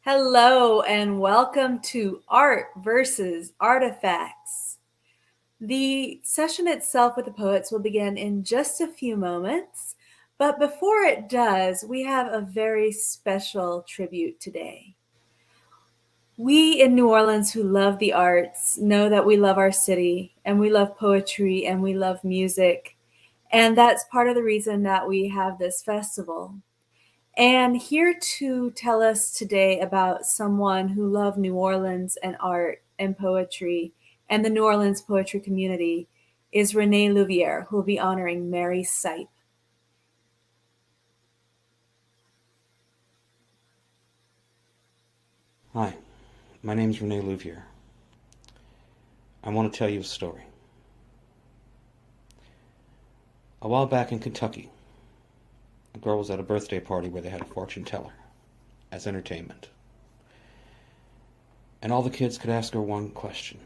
Hello, and welcome to Art versus Artifacts. The session itself with the poets will begin in just a few moments, but before it does, we have a very special tribute today. We in New Orleans who love the arts know that we love our city, and we love poetry, and we love music, and that's part of the reason that we have this festival. And here to tell us today about someone who loved New Orleans and art and poetry and the New Orleans poetry community is Renee Louviere, who will be honoring Mary Sipe. Hi, my name is Renee Louviere. I want to tell you a story. A while back in Kentucky, a girl was at a birthday party where they had a fortune teller as entertainment. And all the kids could ask her one question.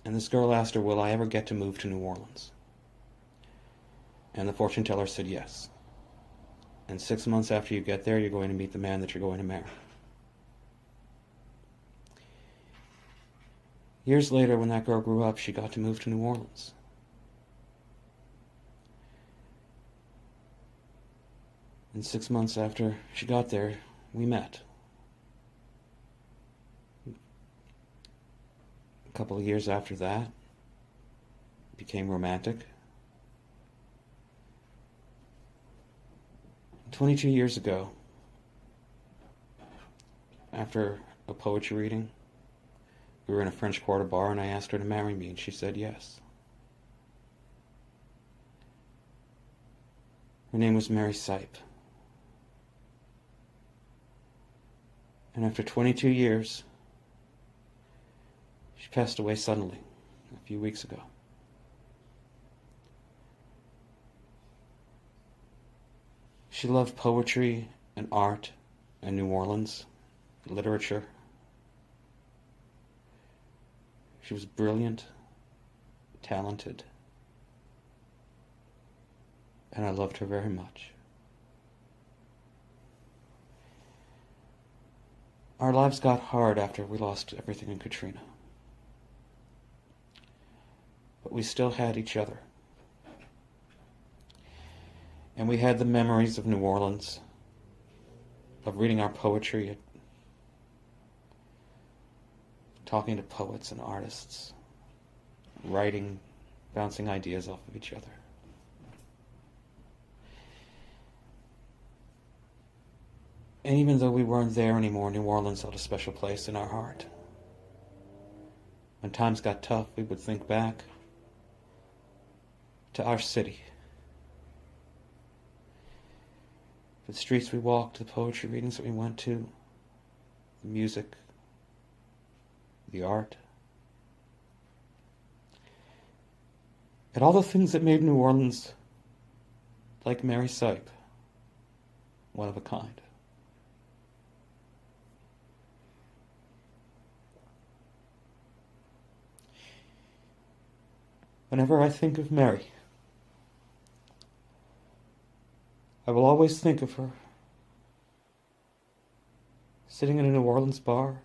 And this girl asked her, "Will I ever get to move to New Orleans?" And the fortune teller said yes. And 6 months after you get there, you're going to meet the man that you're going to marry. Years later, when that girl grew up, she got to move to New Orleans. And 6 months after she got there, we met. A couple of years after that, became romantic. 22 years ago, after a poetry reading, we were in a French Quarter bar and I asked her to marry me and she said yes. Her name was Mary Sipe. And after 22 years, she passed away suddenly a few weeks ago. She loved poetry and art and New Orleans, literature. She was brilliant, talented, and I loved her very much. Our lives got hard after we lost everything in Katrina. But we still had each other. And we had the memories of New Orleans, of reading our poetry, talking to poets and artists, writing, bouncing ideas off of each other. And even though we weren't there anymore, New Orleans held a special place in our heart. When times got tough, we would think back to our city. The streets we walked, the poetry readings that we went to, the music, the art, and all the things that made New Orleans, like Mary Sipe, one of a kind. Whenever I think of Mary, I will always think of her sitting in a New Orleans bar,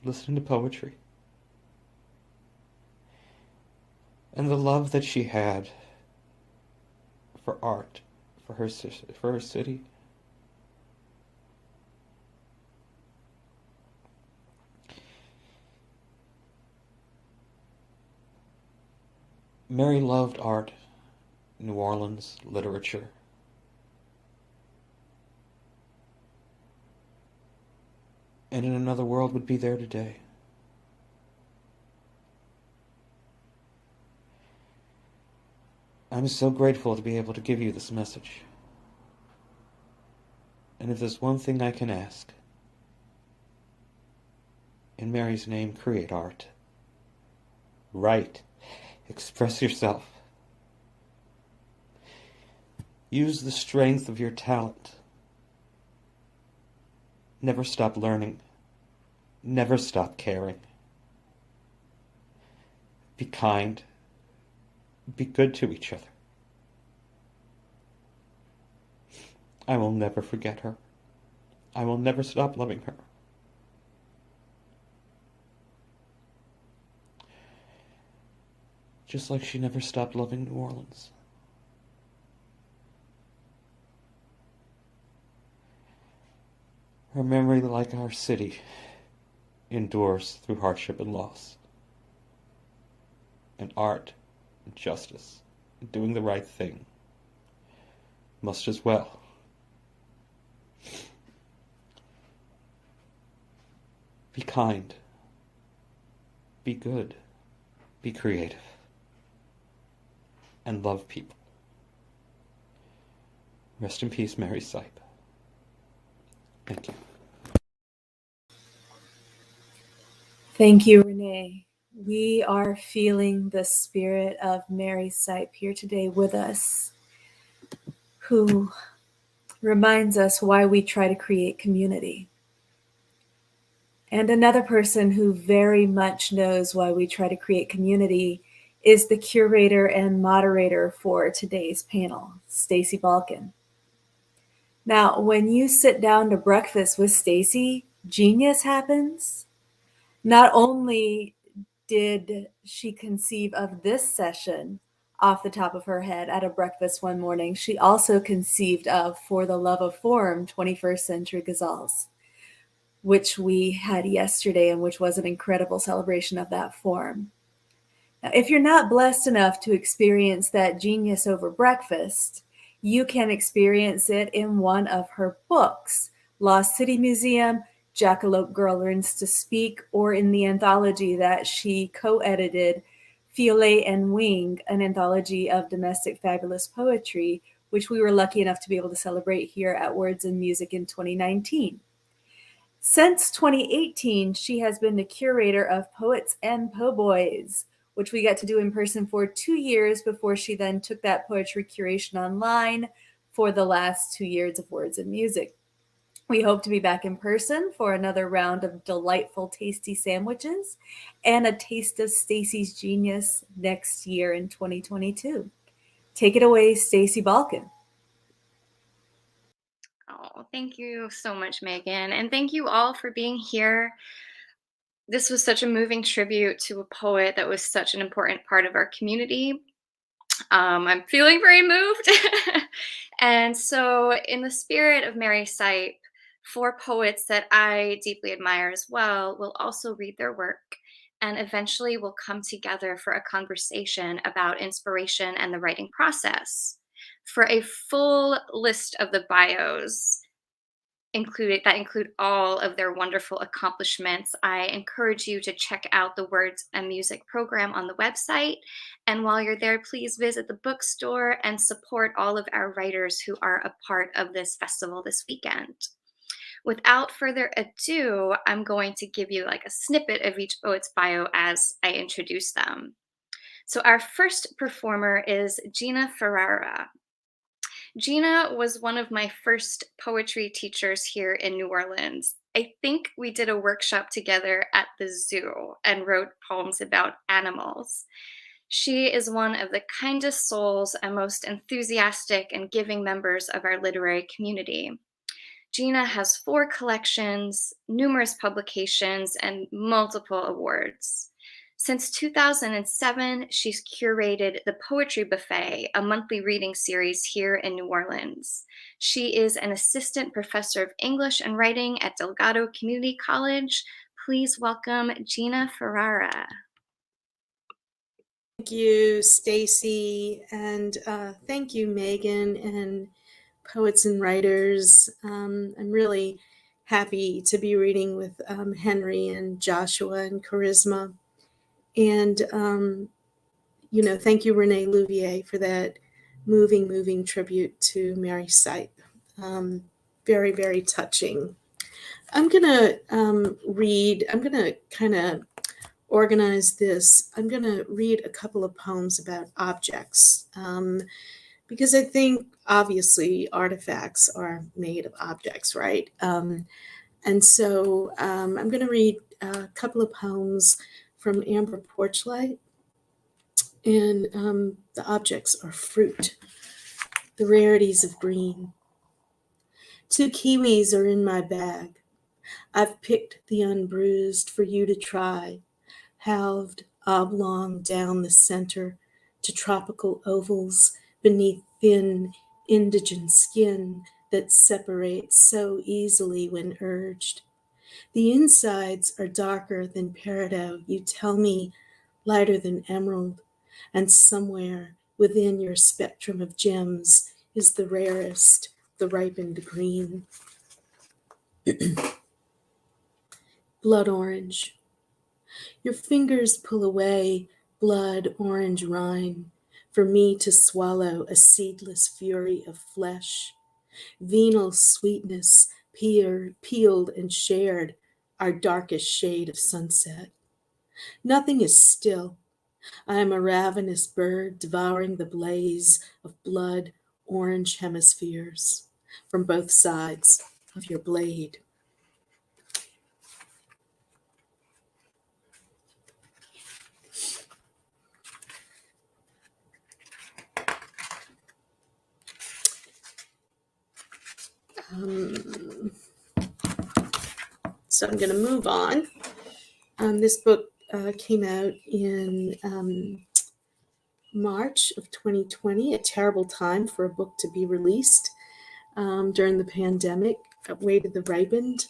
listening to poetry, and the love that she had for art, for her city. Mary loved art, New Orleans, literature. And in another world would be there today. I'm so grateful to be able to give you this message. And if there's one thing I can ask, in Mary's name, create art. Write. Express yourself. Use the strength of your talent. Never stop learning. Never stop caring. Be kind. Be good to each other. I will never forget her. I will never stop loving her. Just like she never stopped loving New Orleans. Her memory, like our city, endures through hardship and loss. And art, and justice, and doing the right thing must as well. Be kind. Be good. Be creative. And love people. Rest in peace, Mary Sipe. Thank you. Thank you, Renee. We are feeling the spirit of Mary Sipe here today with us, who reminds us why we try to create community. And another person who very much knows why we try to create community is the curator and moderator for today's panel, Stacey Balkun. Now, when you sit down to breakfast with Stacey, genius happens. Not only did she conceive of this session off the top of her head at a breakfast one morning, she also conceived of For the Love of Form 21st Century Ghazals, which we had yesterday and which was an incredible celebration of that form. Now, if you're not blessed enough to experience that genius over breakfast, you can experience it in one of her books, Lost City Museum, Jackalope Girl Learns to Speak, or in the anthology that she co-edited, Fiole and Wing, an anthology of domestic fabulous poetry, which we were lucky enough to be able to celebrate here at Words and Music in 2019. Since 2018, she has been the curator of Poets and Po-Boys, which we got to do in person for 2 years before she then took that poetry curation online for the last 2 years of Words and Music. We hope to be back in person for another round of delightful, tasty sandwiches and a taste of Stacey's genius next year in 2022. Take it away, Stacey Balkun. Oh, thank you so much, Megan. And thank you all for being here. This was such a moving tribute to a poet that was such an important part of our community. I'm feeling very moved. And so, in the spirit of Mary Sipe, 4 poets that I deeply admire as well will also read their work and eventually will come together for a conversation about inspiration and the writing process. For a full list of the bios, include all of their wonderful accomplishments, I encourage you to check out the Words and Music program on the website. And while you're there, please visit the bookstore and support all of our writers who are a part of this festival this weekend. Without further ado, I'm going to give you like a snippet of each poet's bio as I introduce them. So our first performer is Gina Ferrara. Gina was one of my first poetry teachers here in New Orleans. I think we did a workshop together at the zoo and wrote poems about animals. She is one of the kindest souls and most enthusiastic and giving members of our literary community. Gina has 4 collections, numerous publications, and multiple awards. Since 2007, she's curated the Poetry Buffet, a monthly reading series here in New Orleans. She is an assistant professor of English and writing at Delgado Community College. Please welcome Gina Ferrara. Thank you, Stacey, and thank you, Megan, and poets and writers. I'm really happy to be reading with Henry and Joshua and Karisma. And, thank you, Renee Louvier, for that moving tribute to Mary Sipe. Very, very touching. I'm going to kind of organize this. I'm going to read a couple of poems about objects because I think obviously artifacts are made of objects, right? And so I'm going to read a couple of poems from Amber Porchlight, and the objects are fruit, the rarities of green. 2 kiwis are in my bag. I've picked the unbruised for you to try, halved oblong down the center to tropical ovals beneath thin indigent skin that separates so easily when urged. The insides are darker than peridot, you tell me, lighter than emerald, and somewhere within your spectrum of gems is the rarest, the ripened green. Blood orange. Your fingers pull away blood orange rind for me to swallow a seedless fury of flesh. Venal sweetness peeled and shared our darkest shade of sunset. Nothing is still. I am a ravenous bird devouring the blaze of blood orange hemispheres from both sides of your blade. So I'm going to move on. This book came out in March of 2020, a terrible time for a book to be released during the pandemic. Waited the Ripened.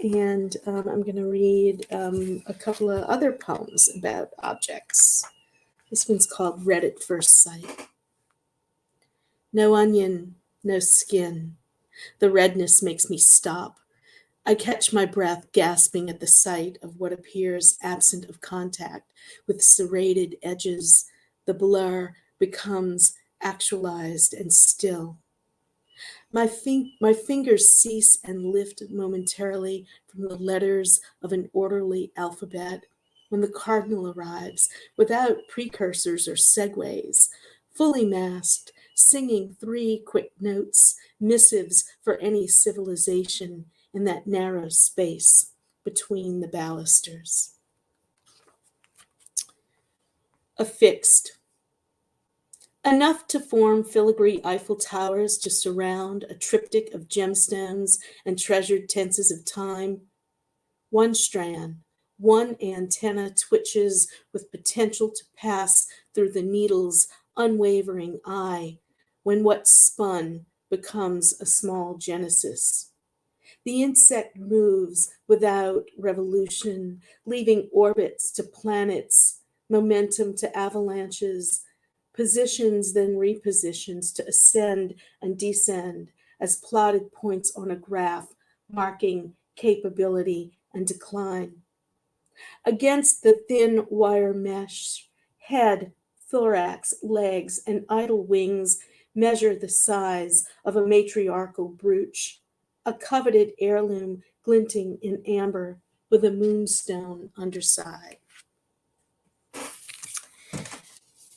And I'm going to read a couple of other poems about objects. This one's called Red at First Sight. No onion, no skin. The redness makes me stop. I catch my breath, gasping at the sight of what appears absent of contact with serrated edges. The blur becomes actualized and still. My fingers cease and lift momentarily from the letters of an orderly alphabet when the cardinal arrives, without precursors or segues, fully masked, singing 3 quick notes, missives for any civilization in that narrow space between the balusters. Affixed. Enough to form filigree Eiffel Towers to surround a triptych of gemstones and treasured tenses of time. One strand, one antenna twitches with potential to pass through the needle's unwavering eye when what's spun becomes a small genesis. The insect moves without revolution, leaving orbits to planets, momentum to avalanches, positions then repositions to ascend and descend as plotted points on a graph marking capability and decline. Against the thin wire mesh, head, thorax, legs, and idle wings measure the size of a matriarchal brooch, a coveted heirloom glinting in amber with a moonstone underside.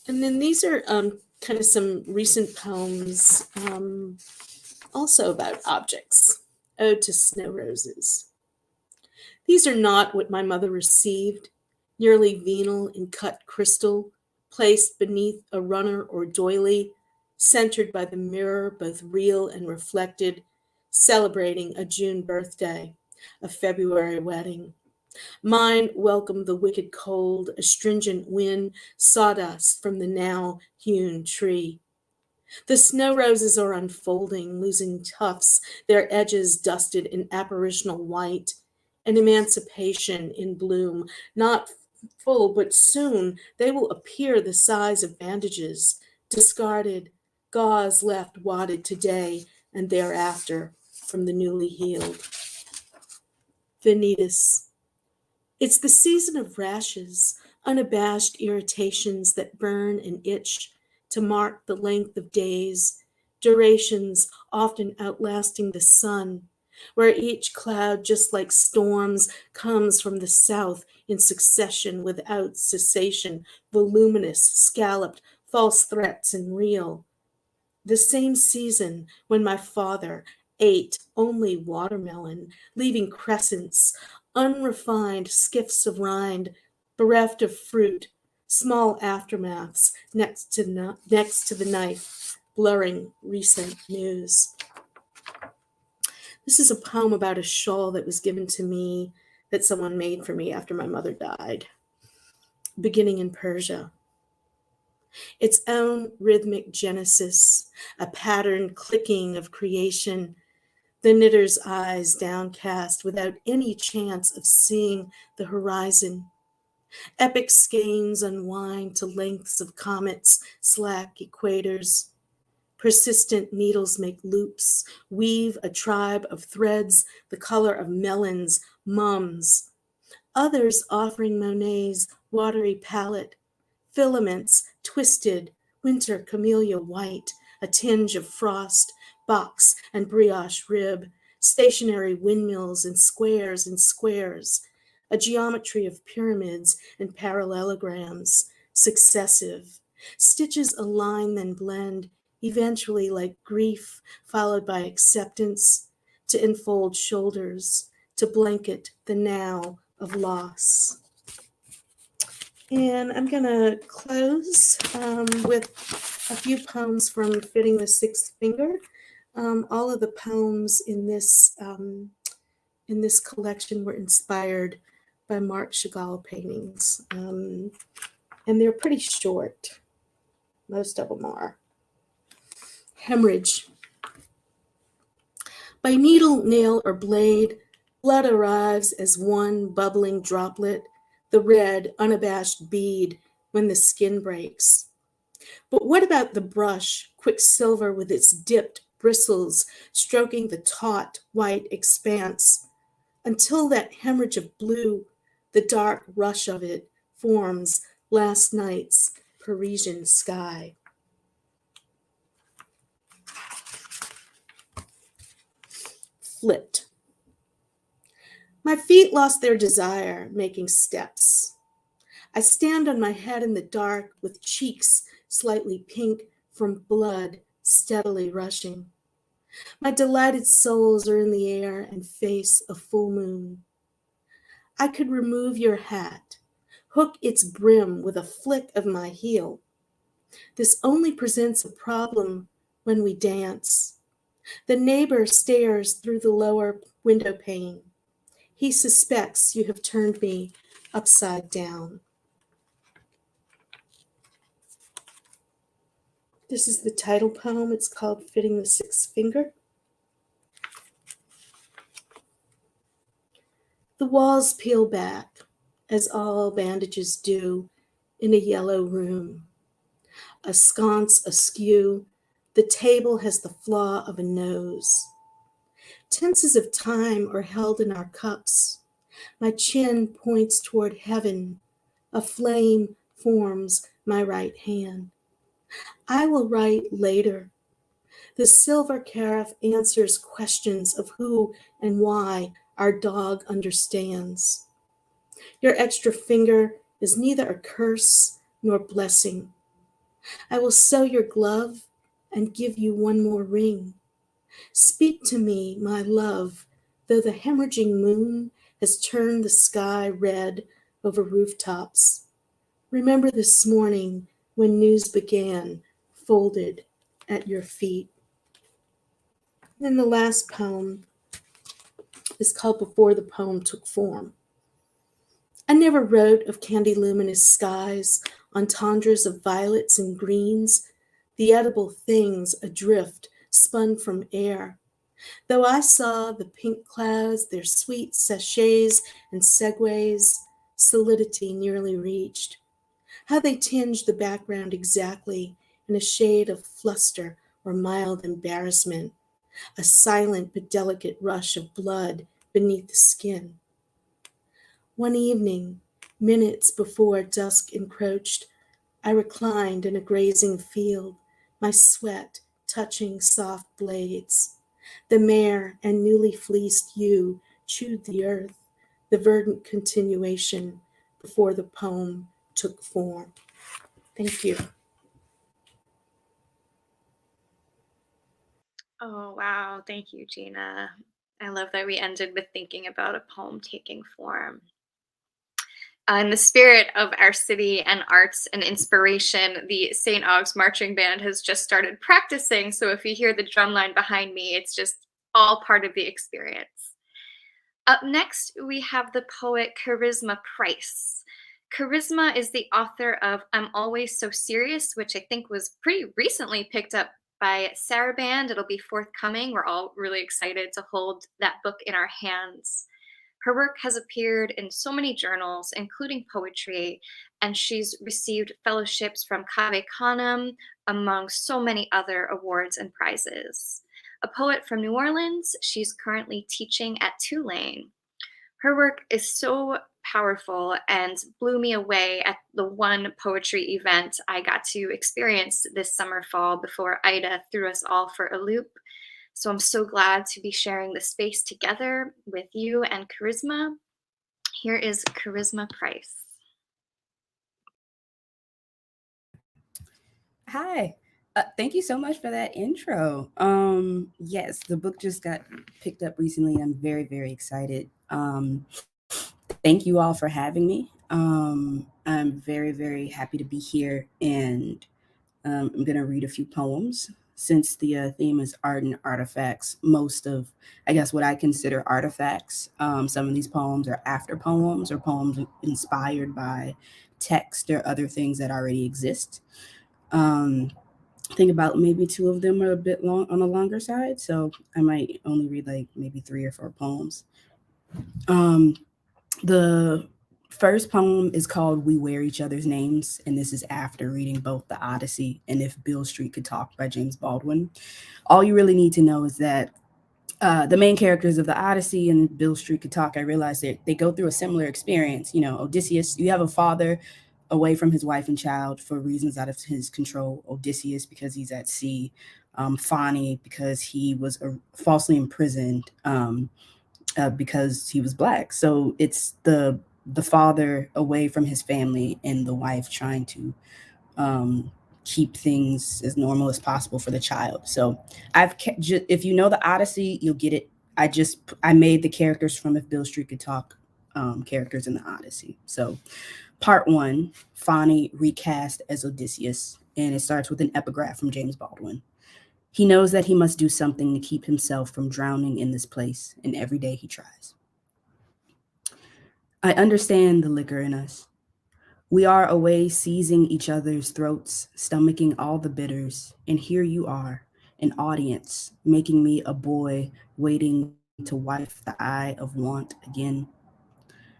And then these are kind of some recent poems, also about objects. Ode to Snow Roses. These are not what my mother received, nearly venal in cut crystal, placed beneath a runner or doily, centered by the mirror, both real and reflected, celebrating a June birthday, a February wedding. Mine welcomed the wicked cold, astringent wind, sawdust from the now hewn tree. The snow roses are unfolding, losing tufts, their edges dusted in apparitional white, an emancipation in bloom, not full, but soon they will appear the size of bandages, discarded, gauze left wadded today and thereafter from the newly healed. Vanitas. It's the season of rashes, unabashed irritations that burn and itch to mark the length of days, durations often outlasting the sun, where each cloud, just like storms, comes from the south in succession without cessation, voluminous, scalloped, false threats and real. The same season when my father ate only watermelon, leaving crescents, unrefined skiffs of rind, bereft of fruit, small aftermaths next to the knife, blurring recent news. This is a poem about a shawl that was given to me that someone made for me after my mother died, beginning in Persia. Its own rhythmic genesis, a patterned clicking of creation, the knitter's eyes downcast without any chance of seeing the horizon. Epic skeins unwind to lengths of comets, slack equators. Persistent needles make loops, weave a tribe of threads the color of melons, mums. Others offering Monet's watery palette, filaments twisted, winter camellia white, a tinge of frost, box and brioche rib, stationary windmills in squares and squares, a geometry of pyramids and parallelograms, successive. Stitches align then blend, eventually like grief followed by acceptance, to enfold shoulders, to blanket the now of loss. And I'm going to close with a few poems from Fitting the Sixth Finger. All of the poems in this collection were inspired by Marc Chagall paintings. And they're pretty short. Most of them are. Hemorrhage. By needle, nail, or blade, blood arrives as one bubbling droplet, the red, unabashed bead when the skin breaks. But what about the brush, quicksilver with its dipped bristles, stroking the taut, white expanse? Until that hemorrhage of blue, the dark rush of it, forms last night's Parisian sky. Flipped. My feet lost their desire, making steps. I stand on my head in the dark with cheeks slightly pink from blood steadily rushing. My delighted soles are in the air and face a full moon. I could remove your hat, hook its brim with a flick of my heel. This only presents a problem when we dance. The neighbor stares through the lower window pane. He suspects you have turned me upside down. This is the title poem. It's called Fitting the Sixth Finger. The walls peel back, as all bandages do, in a yellow room. A sconce askew, the table has the flaw of a nose. Tenses of time are held in our cups. My chin points toward heaven. A flame forms my right hand. I will write later. The silver carafe answers questions of who and why our dog understands. Your extra finger is neither a curse nor blessing. I will sew your glove and give you one more ring. Speak to me, my love, though the hemorrhaging moon has turned the sky red over rooftops. Remember this morning when news began, folded at your feet. Then the last poem is called Before the Poem Took Form. I never wrote of candy luminous skies, entendres of violets and greens, the edible things adrift, spun from air. Though I saw the pink clouds, their sweet sachets and segues, solidity nearly reached. How they tinged the background exactly in a shade of fluster or mild embarrassment, a silent but delicate rush of blood beneath the skin. One evening, minutes before dusk encroached, I reclined in a grazing field, my sweat touching soft blades. The mare and newly fleeced ewe chewed the earth, the verdant continuation before the poem took form. Thank you. Oh, wow. Thank you, Gina. I love that we ended with thinking about a poem taking form. In the spirit of our city and arts and inspiration, the St. Aug's Marching Band has just started practicing. So if you hear the drum line behind me, it's just all part of the experience. Up next, we have the poet Karisma Price. Karisma is the author of I'm Always So Serious, which I think was pretty recently picked up by Saraband. It'll be forthcoming. We're all really excited to hold that book in our hands. Her work has appeared in so many journals, including poetry, and she's received fellowships from Cave Canem, among so many other awards and prizes. A poet from New Orleans, she's currently teaching at Tulane. Her work is so powerful and blew me away at the one poetry event I got to experience this summer fall before Ida threw us all for a loop. So I'm so glad to be sharing the space together with you and Karisma. Here is Karisma Price. Hi. Thank you so much for that intro. Yes, the book just got picked up recently. I'm very, very excited. Thank you all for having me. I'm very, very happy to be here, and I'm going to read a few poems. Since the theme is art and artifacts, most of, I guess, what I consider artifacts, some of these poems are after poems or poems inspired by text or other things that already exist. I think about maybe two of them are a bit long on the longer side, so I might only read like maybe 3 or 4 poems. The first poem is called We Wear Each Other's Names, and this is after reading both The Odyssey and If Beale Street Could Talk by James Baldwin. All you really need to know is that the main characters of The Odyssey and Beale Street Could Talk, I realized that they go through a similar experience. You know, Odysseus, you have a father away from his wife and child for reasons out of his control. Odysseus, because he's at sea. Phani, because he was falsely imprisoned because he was Black. So it's the father away from his family and the wife trying to keep things as normal as possible for the child. So if you know The Odyssey, you'll get it. I made the characters from If Beale Street Could Talk characters in The Odyssey. So part 1, Phani recast as Odysseus, and it starts with an epigraph from James Baldwin. He knows that he must do something to keep himself from drowning in this place, and every day he tries. I understand the liquor in us. We are away seizing each other's throats, stomaching all the bitters, and here you are, an audience, making me a boy waiting to wipe the eye of want again.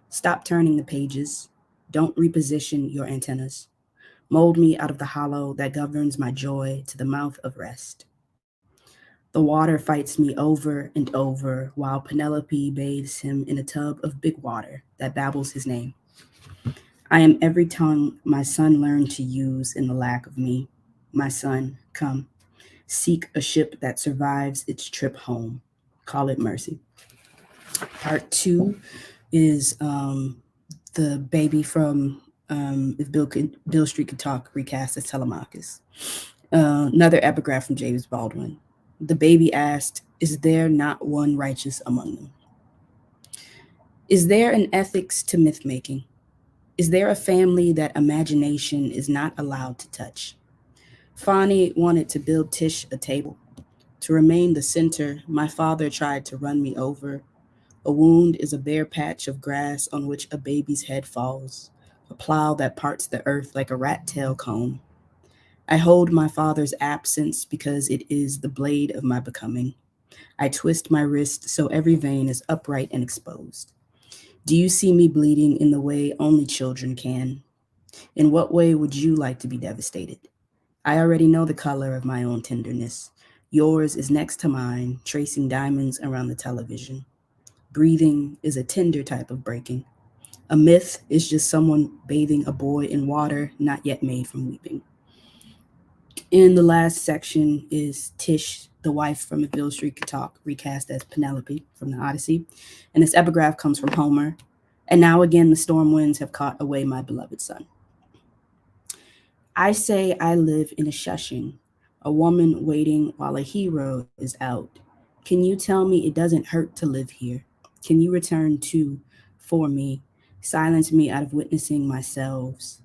Stop turning the pages. Don't reposition your antennas. Mold me out of the hollow that governs my joy to the mouth of rest. The water fights me over and over while Penelope bathes him in a tub of big water that babbles his name. I am every tongue my son learned to use in the lack of me. My son, come, seek a ship that survives its trip home. Call it mercy. Part 2 is the baby from If Beale Street Could Talk, recast as Telemachus. Another epigraph from James Baldwin. The baby asked, is there not one righteous among them? Is there an ethics to myth-making? Is there a family that imagination is not allowed to touch? Phani wanted to build Tish a table. To remain the center, my father tried to run me over. A wound is a bare patch of grass on which a baby's head falls, a plow that parts the earth like a rat tail comb. I hold my father's absence because it is the blade of my becoming. I twist my wrist so every vein is upright and exposed. Do you see me bleeding in the way only children can? In what way would you like to be devastated? I already know the color of my own tenderness. Yours is next to mine, tracing diamonds around the television. Breathing is a tender type of breaking. A myth is just someone bathing a boy in water not yet made from weeping. In the last section is Tish, the wife from If Beale Street Could Talk, recast as Penelope from the Odyssey. And this epigraph comes from Homer. And now again the storm winds have caught away my beloved son. I say I live in a shushing, a woman waiting while a hero is out. Can you tell me it doesn't hurt to live here? Can you return to, for me, silence me out of witnessing myself?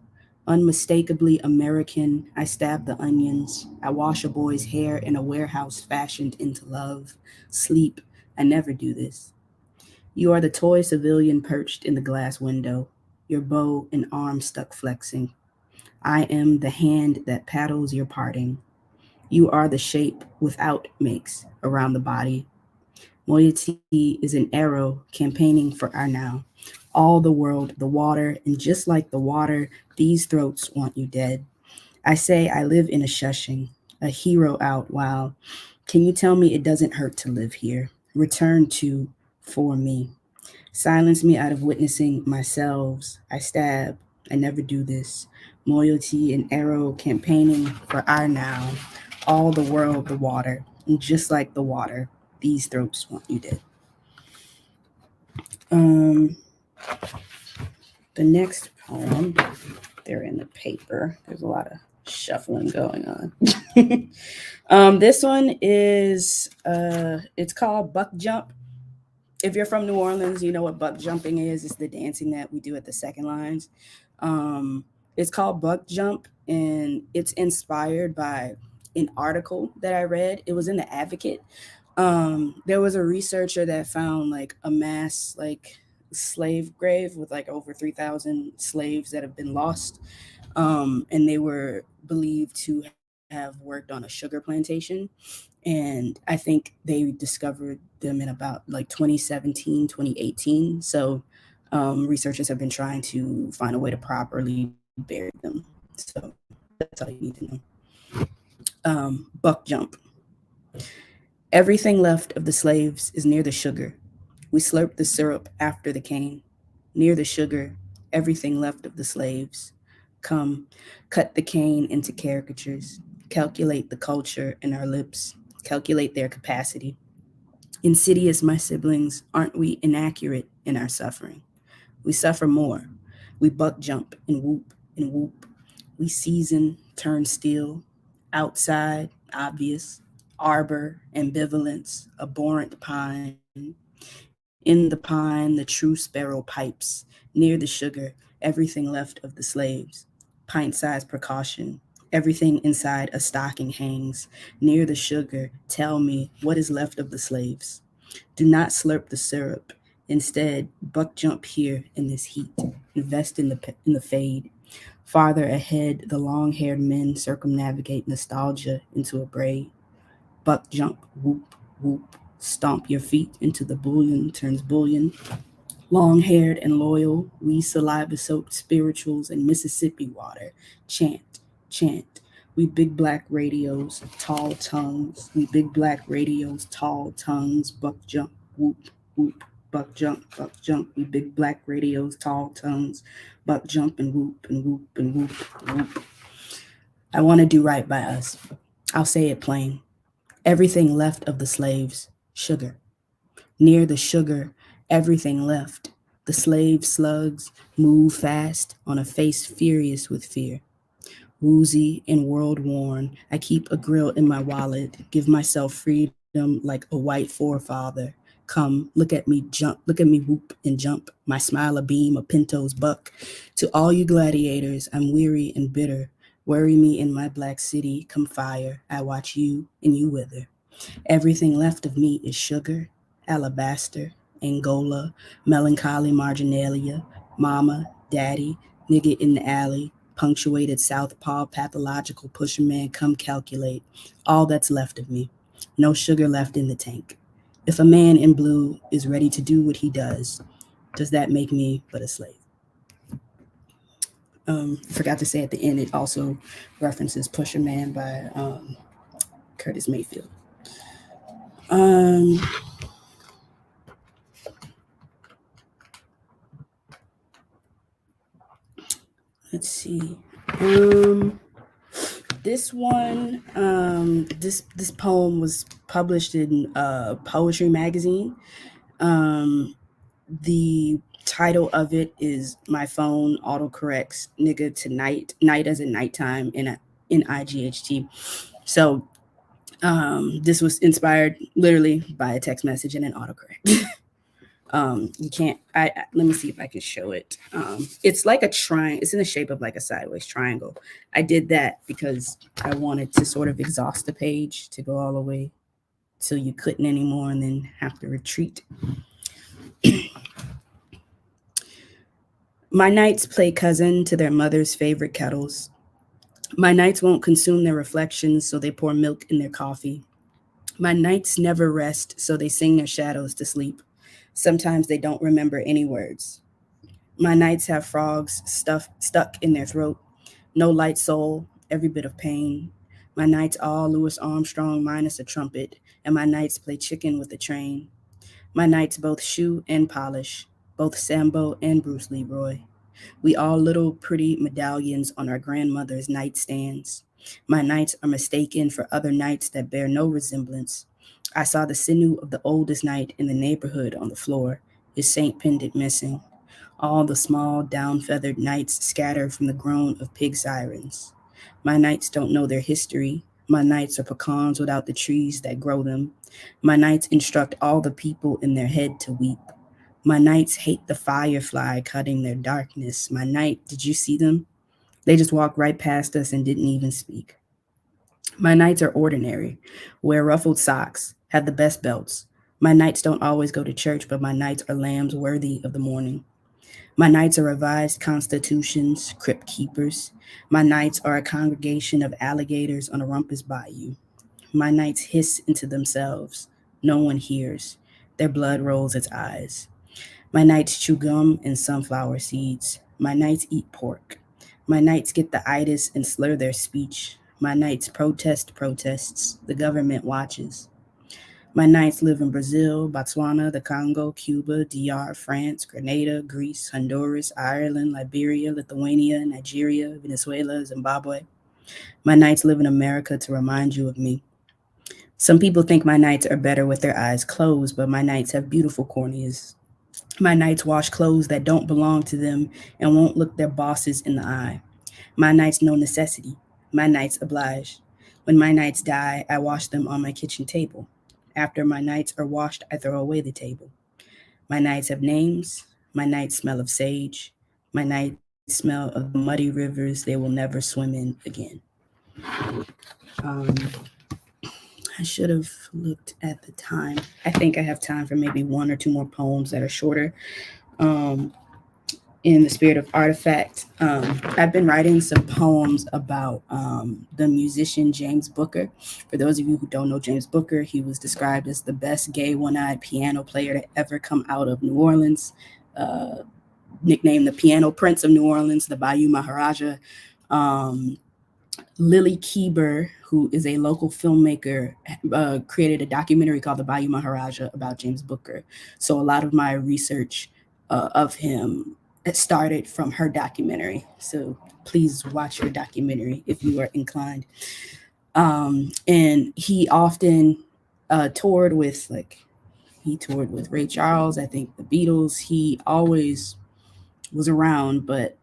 Unmistakably American, I stab the onions. I wash a boy's hair in a warehouse fashioned into love. Sleep, I never do this. You are the toy civilian perched in the glass window, your bow and arm stuck flexing. I am the hand that paddles your parting. You are the shape without makes around the body. Moiety is an arrow campaigning for our now. All the world, the water, and just like the water, these throats want you dead. I say I live in a shushing, a hero out. Wow. Can you tell me it doesn't hurt to live here? Return to for me. Silence me out of witnessing myself. I stab. I never do this. Loyalty and arrow campaigning for our now. All the world, the water. And just like the water, these throats want you dead. The next poem, they're in the paper. There's a lot of shuffling going on. This one is, it's called Buck Jump. If you're from New Orleans, you know what buck jumping is. It's the dancing that we do at the second lines. It's called Buck Jump, and it's inspired by an article that I read. It was in the Advocate. There was a researcher that found like a mass like slave grave with like over 3,000 slaves that have been lost. And they were believed to have worked on a sugar plantation. And I think they discovered them in about like 2017, 2018. So researchers have been trying to find a way to properly bury them. So that's all you need to know. Buck Jump. Everything left of the slaves is near the sugar. We slurp the syrup after the cane. Near the sugar, everything left of the slaves. Come, cut the cane into caricatures. Calculate the culture in our lips. Calculate their capacity. Insidious, my siblings, aren't we inaccurate in our suffering? We suffer more. We buck jump and whoop and whoop. We season, turn still. Outside, obvious. Arbor, ambivalence, abhorrent pine. In the pine, the true sparrow pipes. Near the sugar, everything left of the slaves. Pint-sized precaution. Everything inside a stocking hangs. Near the sugar, tell me what is left of the slaves. Do not slurp the syrup. Instead, buck jump here in this heat. Invest in the fade. Farther ahead, the long-haired men circumnavigate nostalgia into a braid. Buck jump, whoop, whoop. Stomp your feet into the bullion turns bullion. Long-haired and loyal, we saliva-soaked spirituals in Mississippi water. Chant, chant. We big black radios, tall tongues. We big black radios, tall tongues. Buck jump, whoop, whoop. Buck jump, buck jump. We big black radios, tall tongues. Buck jump and whoop and whoop and whoop, whoop. I want to do right by us. I'll say it plain. Everything left of the slaves, sugar. Near the sugar, everything left. The slave slugs move fast on a face furious with fear. Woozy and world worn, I keep a grill in my wallet, give myself freedom like a white forefather. Come, look at me jump, look at me whoop and jump, my smile a beam, a pinto's buck. To all you gladiators, I'm weary and bitter. Worry me in my black city, come fire, I watch you and you wither. Everything left of me is sugar, alabaster, Angola, melancholy marginalia, mama, daddy, nigga in the alley, punctuated southpaw, pathological pusher man, come calculate. All that's left of me. No sugar left in the tank. If a man in blue is ready to do what he does that make me but a slave? Forgot to say at the end, it also references Pusher Man by Curtis Mayfield. Let's see. This one, this poem was published in Poetry Magazine. The title of it is "My Phone Autocorrects Nigga to Night," night as in nighttime in IGHT. So this was inspired literally by a text message and an autocorrect. You can't. Let me see if I can show it. It's like a triangle. It's in the shape of like a sideways triangle. I did that because I wanted to sort of exhaust the page to go all the way till you couldn't anymore and then have to retreat. My nights play cousin to their mother's favorite kettles. My nights won't consume their reflections, so they pour milk in their coffee. My nights never rest, so they sing their shadows to sleep. Sometimes they don't remember any words. My nights have frogs stuck in their throat. No light soul, every bit of pain. My nights all Louis Armstrong minus a trumpet, and my nights play chicken with a train. My nights both shoe and polish, both Sambo and Bruce Leroy. We all little pretty medallions on our grandmother's nightstands. My nights are mistaken for other nights that bear no resemblance. I saw the sinew of the oldest knight in the neighborhood on the floor, his Saint pendant missing. All the small, down-feathered knights scatter from the groan of pig sirens. My knights don't know their history. My knights are pecans without the trees that grow them. My knights instruct all the people in their head to weep. My knights hate the firefly cutting their darkness. My knight, did you see them? They just walked right past us and didn't even speak. My knights are ordinary, wear ruffled socks, have the best belts. My knights don't always go to church, but my knights are lambs worthy of the morning. My knights are revised constitutions, crypt keepers. My knights are a congregation of alligators on a rumpus bayou. My knights hiss into themselves. No one hears. Their blood rolls its eyes. My knights chew gum and sunflower seeds. My knights eat pork. My knights get the itis and slur their speech. My knights protest protests. The government watches. My knights live in Brazil, Botswana, the Congo, Cuba, DR, France, Grenada, Greece, Honduras, Ireland, Liberia, Lithuania, Nigeria, Venezuela, Zimbabwe. My knights live in America to remind you of me. Some people think my knights are better with their eyes closed, but my knights have beautiful corneas. My knights wash clothes that don't belong to them and won't look their bosses in the eye. My knights know necessity. My knights oblige. When my knights die, I wash them on my kitchen table. After my knights are washed, I throw away the table. My knights have names. My knights smell of sage. My knights smell of the muddy rivers they will never swim in again. Um, I should have looked at the time. I think I have time for maybe one or two more poems that are shorter. Um, in the spirit of artifact, I've been writing some poems about the musician James Booker. For those of you who don't know James Booker, he was described as the best gay one-eyed piano player to ever come out of New Orleans, nicknamed the Piano Prince of New Orleans, the Bayou Maharaja. Um, Lily Keeber, who is a local filmmaker, created a documentary called The Bayou Maharaja about James Booker. So a lot of my research of him started from her documentary. So please watch her documentary if you are inclined. And he often toured with Ray Charles, I think the Beatles. He always was around, but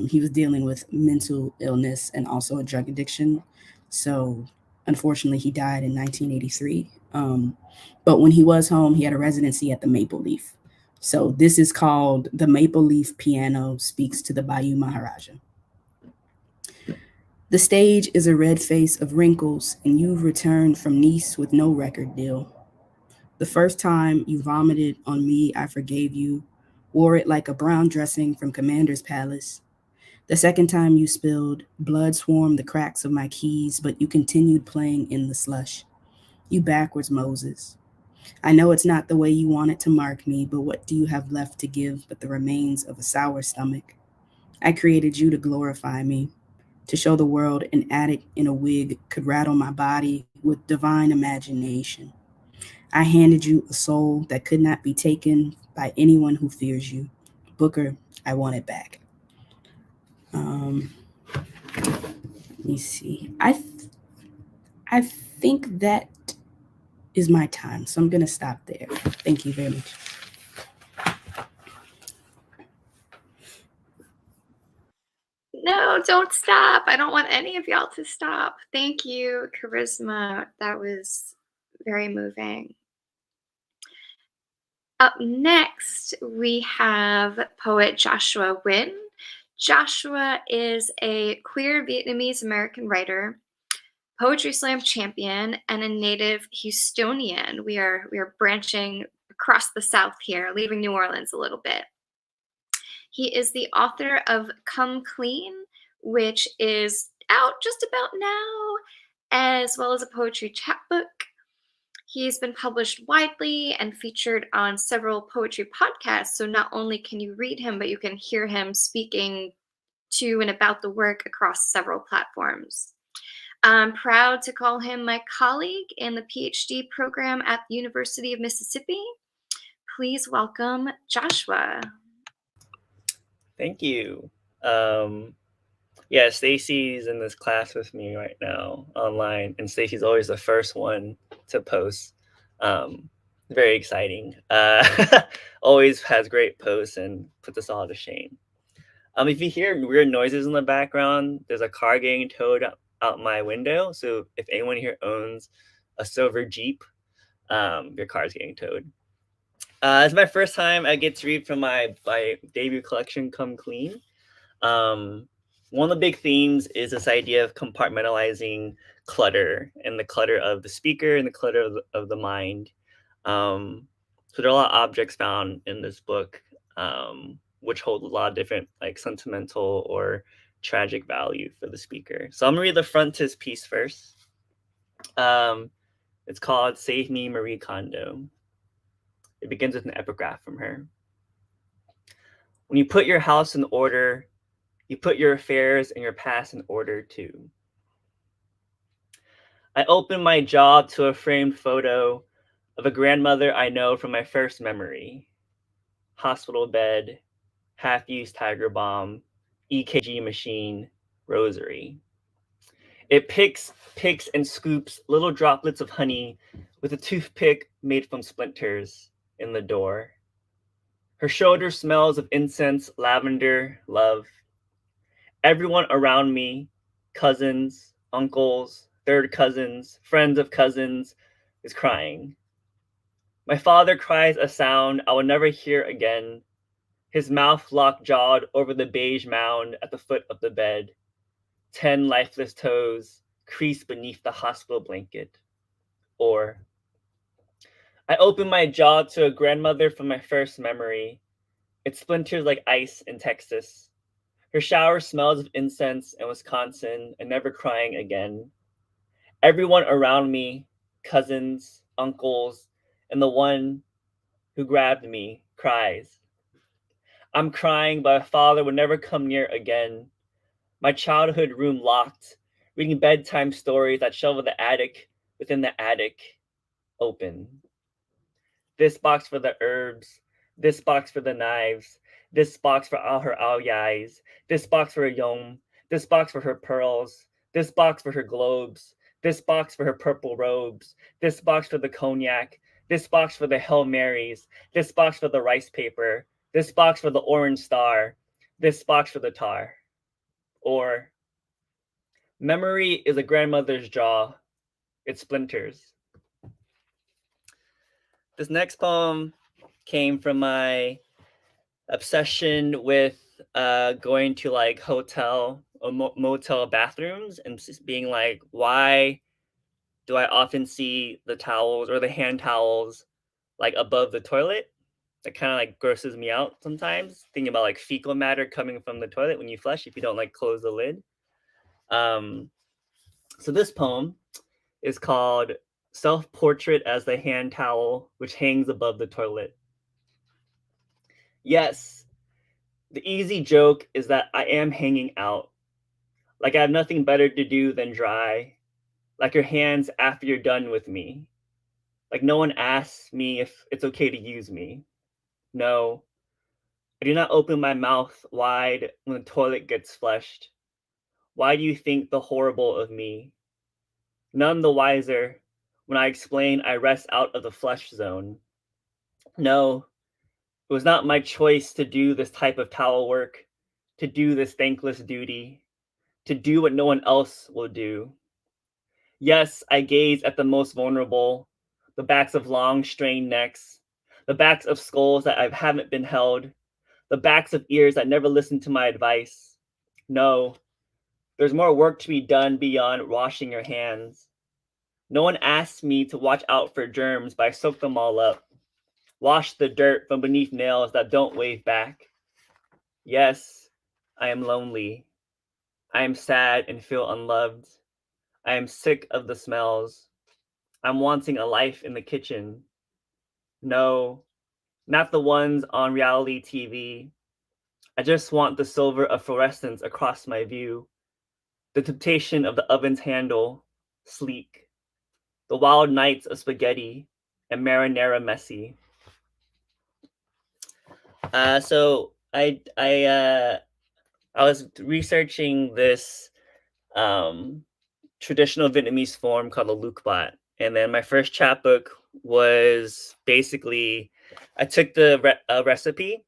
he was dealing with mental illness and also a drug addiction. So unfortunately, he died in 1983. But when he was home, he had a residency at the Maple Leaf. So this is called The Maple Leaf Piano Speaks to the Bayou Maharaja. The stage is a red face of wrinkles, and you've returned from Nice with no record deal. The first time you vomited on me, I forgave you, wore it like a brown dressing from Commander's Palace. The second time you spilled, blood swarmed the cracks of my keys, but you continued playing in the slush. You backwards Moses. I know it's not the way you wanted to mark me, but what do you have left to give but the remains of a sour stomach? I created you to glorify me, to show the world an addict in a wig could rattle my body with divine imagination. I handed you a soul that could not be taken by anyone who fears you. Booker, I want it back. Let me see. I think that is my time, so I'm gonna stop there. Thank you very much. No, don't stop. I don't want any of y'all to stop. Thank you, Karisma. That was very moving. Up next, we have poet Joshua Nguyen. Joshua is a queer Vietnamese American writer, poetry slam champion, and a native Houstonian. We are branching across the South here, leaving New Orleans a little bit. He is the author of Come Clean, which is out just about now, as well as a poetry chapbook. He's been published widely and featured on several poetry podcasts. So not only can you read him, but you can hear him speaking to and about the work across several platforms. I'm proud to call him my colleague in the PhD program at the University of Mississippi. Please welcome Joshua. Thank you. Stacey's in this class with me right now online, and Stacey's always the first one to post. Very exciting. Always has great posts and puts us all to shame. If you hear weird noises in the background, there's a car getting towed out my window. So if anyone here owns a silver Jeep, your car's getting towed. It's my first time I get to read from my debut collection, Come Clean. One of the big themes is this idea of compartmentalizing clutter, and the clutter of the speaker and the clutter of the mind. So there are a lot of objects found in this book, which hold a lot of different like sentimental or tragic value for the speaker. So I'm gonna read the front to this piece first. It's called Save Me, Marie Kondo. It begins with an epigraph from her. When you put your house in order, you put your affairs and your past in order too. I open my jaw to a framed photo of a grandmother I know from my first memory. Hospital bed, half-used Tiger Balm, EKG machine, rosary. It picks and scoops little droplets of honey with a toothpick made from splinters in the door. Her shoulder smells of incense, lavender, love. Everyone around me, cousins, uncles, third cousins, friends of cousins, is crying. My father cries a sound I will never hear again. His mouth lock-jawed over the beige mound at the foot of the bed. 10 lifeless toes creased beneath the hospital blanket. Or, I open my jaw to a grandmother from my first memory. It splinters like ice in Texas. Her shower smells of incense in Wisconsin and never crying again. Everyone around me, cousins, uncles, and the one who grabbed me, cries. I'm crying, but my father would never come near again. My childhood room locked, reading bedtime stories that shovel the attic within the attic, open. This box for the herbs, this box for the knives, this box for all her aoyais, this box for her yom, this box for her pearls, this box for her globes, this box for her purple robes, this box for the cognac, this box for the Hail Marys, this box for the rice paper, this box for the orange star, this box for the tar. Or, memory is a grandmother's jaw, it splinters. This next poem came from my obsession with going to like hotel or motel bathrooms and just being like, why do I often see the towels or the hand towels like above the toilet? That kind of like grosses me out sometimes, thinking about like fecal matter coming from the toilet when you flush if you don't like close the lid. So this poem is called Self-Portrait as the Hand Towel which hangs above the toilet. Yes, the easy joke is that I am hanging out, like I have nothing better to do than dry, like your hands after you're done with me, like no one asks me if it's okay to use me. No, I do not open my mouth wide when the toilet gets flushed. Why do you think the horrible of me? None the wiser when I explain I rest out of the flush zone. No, it was not my choice to do this type of towel work, to do this thankless duty, to do what no one else will do. Yes, I gaze at the most vulnerable, the backs of long, strained necks, the backs of skulls that I haven't been held, the backs of ears that never listened to my advice. No, there's more work to be done beyond washing your hands. No one asked me to watch out for germs, but I soaked them all up. Wash the dirt from beneath nails that don't wave back. Yes, I am lonely. I am sad and feel unloved. I am sick of the smells. I'm wanting a life in the kitchen. No, not the ones on reality TV. I just want the silver of fluorescence across my view. The temptation of the oven's handle, sleek. The wild nights of spaghetti and marinara messy. So I was researching this traditional Vietnamese form called a luk bát, and then my first chapbook was basically I took the recipe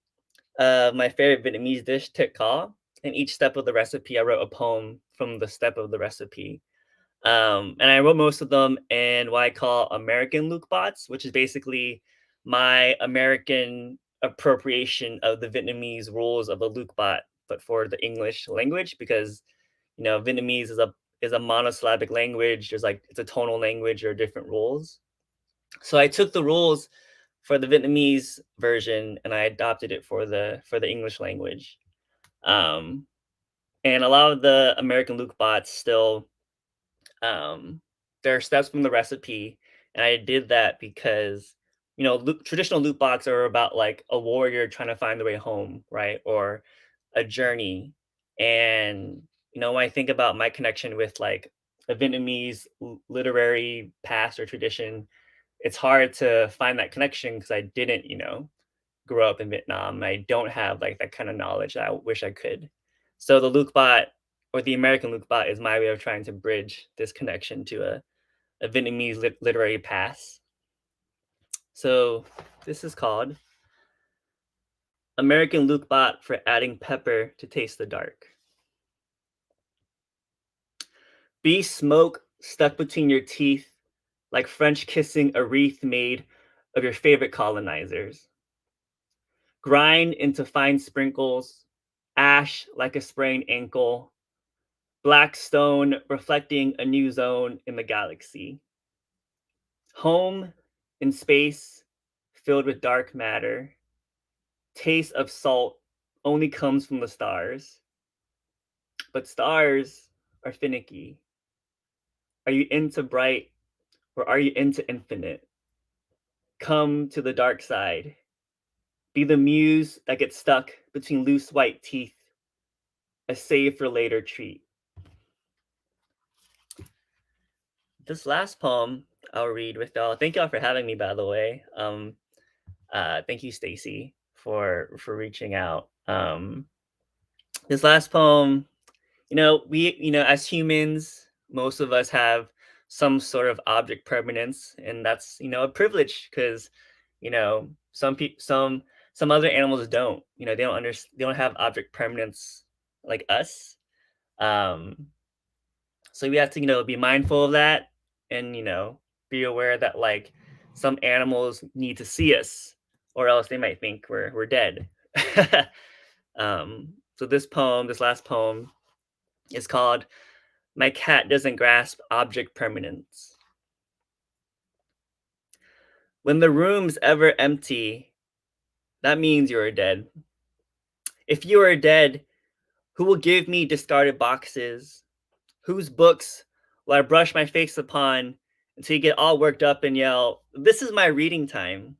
of my favorite Vietnamese dish, Thit Kho, and each step of the recipe I wrote a poem from the step of the recipe. And I wrote most of them in what I call American luk bats, which is basically my American appropriation of the Vietnamese rules of a luk bat, but for the English language, because Vietnamese is a monosyllabic language. There's like it's a tonal language or different rules. So I took the rules for the Vietnamese version and I adopted it for the English language. And a lot of the American luk bats still there are steps from the recipe, and I did that because traditional loot box are about like a warrior trying to find the way home, right, or a journey. And when I think about my connection with like a Vietnamese literary past or tradition, it's hard to find that connection because I didn't grow up in Vietnam. I don't have like that kind of knowledge that I wish I could. So the Luke bot or the American Luke bot is my way of trying to bridge this connection to a Vietnamese literary past. So this is called American Luke bot for adding pepper to taste the dark. Be smoke stuck between your teeth like French kissing a wreath made of your favorite colonizers. Grind into fine sprinkles, ash like a sprained ankle, black stone reflecting a new zone in the galaxy. Home in space filled with dark matter. Taste of salt only comes from the stars. But stars are finicky. Are you into bright or are you into infinite? Come to the dark side. Be the muse that gets stuck between loose white teeth. A save for later treat. This last poem I'll read with y'all. Thank y'all for having me, by the way. Thank you, Stacey, for reaching out. This last poem, we as humans, most of us have some sort of object permanence, and that's a privilege because some people some other animals don't. They don't have object permanence like us. So we have to be mindful of that, and be aware that like some animals need to see us or else they might think we're dead. So this last poem is called My Cat Doesn't Grasp Object Permanence. When the room's ever empty, that means you are dead. If you are dead, who will give me discarded boxes? Whose books will I brush my face upon until you get all worked up and yell, "This is my reading time"?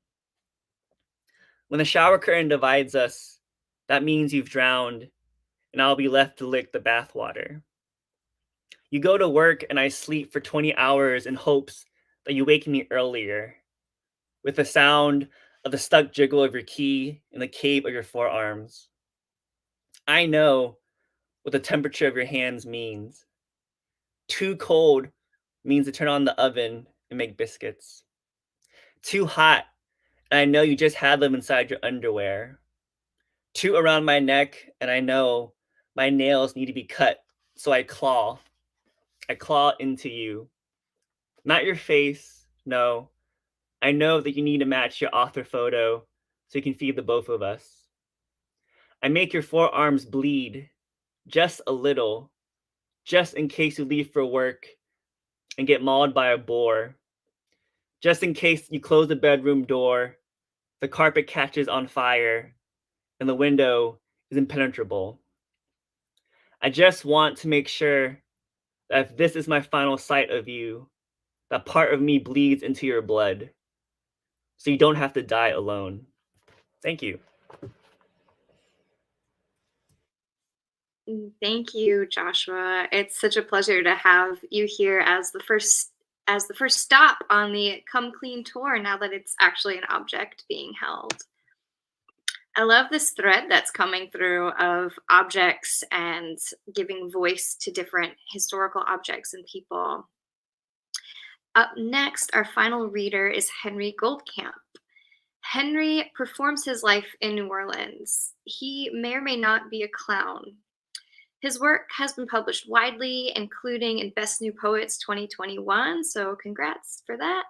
When the shower curtain divides us, that means you've drowned, and I'll be left to lick the bathwater. You go to work, and I sleep for 20 hours in hopes that you wake me earlier, with the sound of the stuck jiggle of your key in the cave of your forearms. I know what the temperature of your hands means. Too cold means to turn on the oven and make biscuits. Too hot, and I know you just had them inside your underwear. Too around my neck, and I know my nails need to be cut, so I claw. I claw into you. Not your face, no, I know that you need to match your author photo so you can feed the both of us. I make your forearms bleed just a little, just in case you leave for work and get mauled by a boar. Just in case you close the bedroom door, the carpet catches on fire, and the window is impenetrable. I just want to make sure that if this is my final sight of you, that part of me bleeds into your blood, so you don't have to die alone. Thank you. Thank you, Joshua. It's such a pleasure to have you here as the first stop on the Come Clean tour, now that it's actually an object being held. I love this thread that's coming through of objects and giving voice to different historical objects and people. Up next, our final reader is Henry Goldkamp. Henry performs his life in New Orleans. He may or may not be a clown. His work has been published widely, including in Best New Poets 2021, so congrats for that.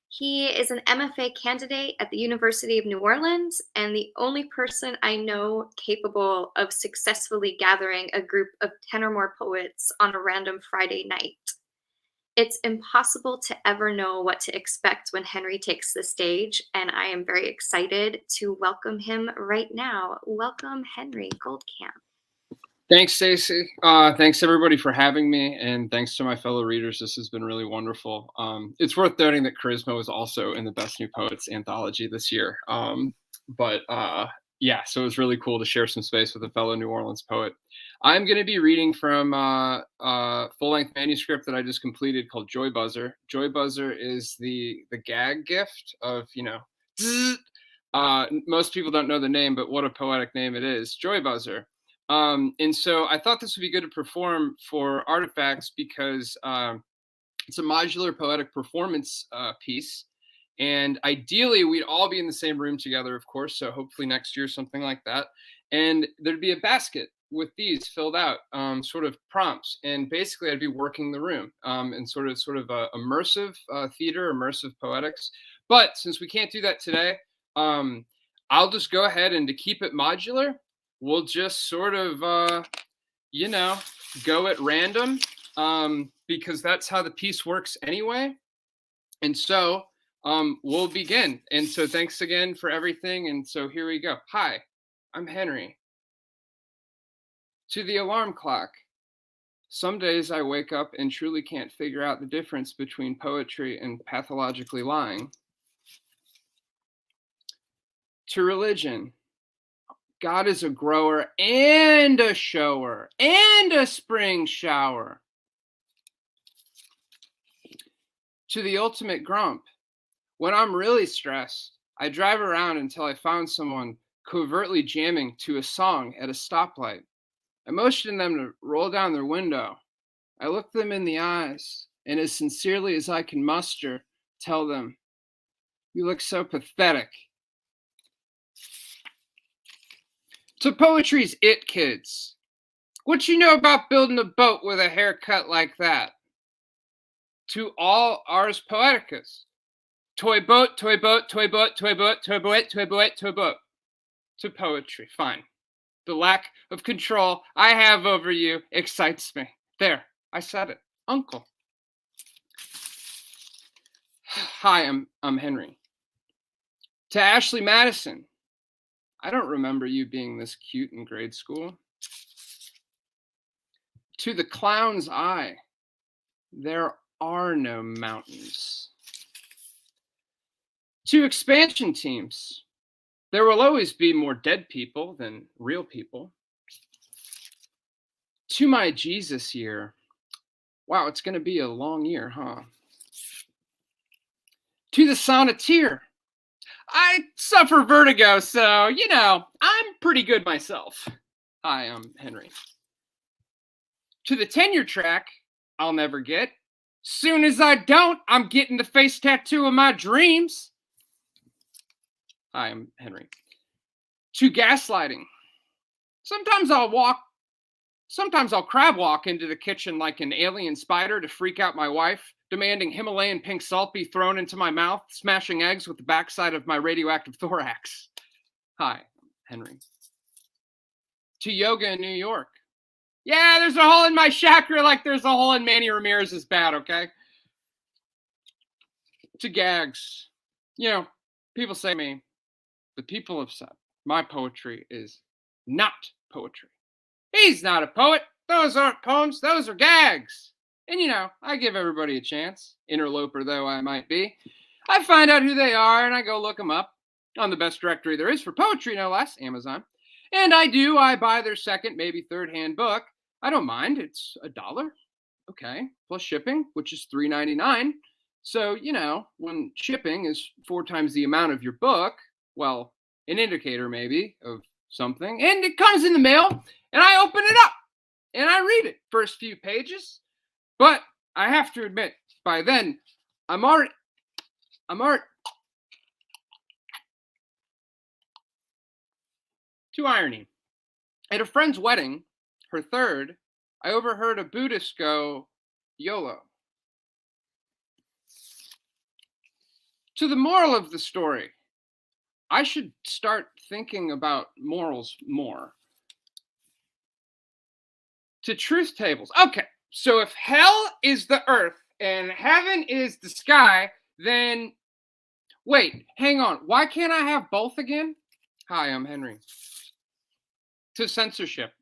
He is an MFA candidate at the University of New Orleans and the only person I know capable of successfully gathering a group of 10 or more poets on a random Friday night. It's impossible to ever know what to expect when Henry takes the stage, and I am very excited to welcome him right now. Welcome, Henry Goldkamp. Thanks, Stacey. Thanks everybody for having me, and thanks to my fellow readers. This has been really wonderful. It's worth noting that Karisma was also in the Best New Poets anthology this year. Yeah, so it was really cool to share some space with a fellow New Orleans poet. I'm going to be reading from a full-length manuscript that I just completed called Joy Buzzer. Joy Buzzer is the gag gift of, most people don't know the name, but what a poetic name it is, Joy Buzzer. And so I thought this would be good to perform for Artifacts because it's a modular poetic performance piece. And ideally, we'd all be in the same room together, of course. So hopefully next year, something like that. And there'd be a basket with these filled out, sort of prompts. And basically, I'd be working the room and sort of immersive theater, immersive poetics. But since we can't do that today, I'll just go ahead and to keep it modular, we'll just sort of, go at random because that's how the piece works anyway. And so we'll begin. And so thanks again for everything. And so here we go. Hi, I'm Henry. To the alarm clock. Some days I wake up and truly can't figure out the difference between poetry and pathologically lying. To religion. God is a grower and a shower and a spring shower. To the ultimate grump. When I'm really stressed, I drive around until I found someone covertly jamming to a song at a stoplight. I motion them to roll down their window. I look them in the eyes and as sincerely as I can muster, tell them, "You look so pathetic." To poetry's it kids. What you know about building a boat with a haircut like that? To all Ars Poeticus. Toy boat, toy boat, toy boat, toy boat, toy boat, toy boat, toy boat. To poetry, fine. The lack of control I have over you excites me. There, I said it. Uncle. Hi, I'm Henry. To Ashley Madison. I don't remember you being this cute in grade school. To the clown's eye. There are no mountains. To expansion teams. There will always be more dead people than real people. To my Jesus year. Wow, it's going to be a long year, huh? To the sonneteer. I suffer vertigo, so, I'm pretty good myself. Hi, I'm Henry. To the tenure track, I'll never get. Soon as I don't, I'm getting the face tattoo of my dreams. Hi, I'm Henry. To gaslighting. Sometimes I'll crab walk into the kitchen like an alien spider to freak out my wife, demanding Himalayan pink salt be thrown into my mouth, smashing eggs with the backside of my radioactive thorax. Hi, Henry. To yoga in New York. Yeah, there's a hole in my chakra like there's a hole in Manny Ramirez's bat, okay? To gags. You know, people say to me, the people have said my poetry is not poetry. He's not a poet. Those aren't poems. Those are gags. And, you know, I give everybody a chance, interloper though I might be. I find out who they are and I go look them up on the best directory there is for poetry, no less, Amazon. And I buy their second, maybe third-hand book. I don't mind. It's $1. Okay. Plus shipping, which is $3.99. So, you know, when shipping is 4 times the amount of your book, well, an indicator maybe of something. And it comes in the mail and I open it up and I read it. First few pages. But I have to admit, by then, I'm already. To irony. At a friend's wedding, her third, I overheard a Buddhist go, YOLO. To the moral of the story, I should start thinking about morals more. To truth tables. Okay, so if hell is the earth and heaven is the sky, then wait, hang on. Why can't I have both again? Hi, I'm Henry. To censorship.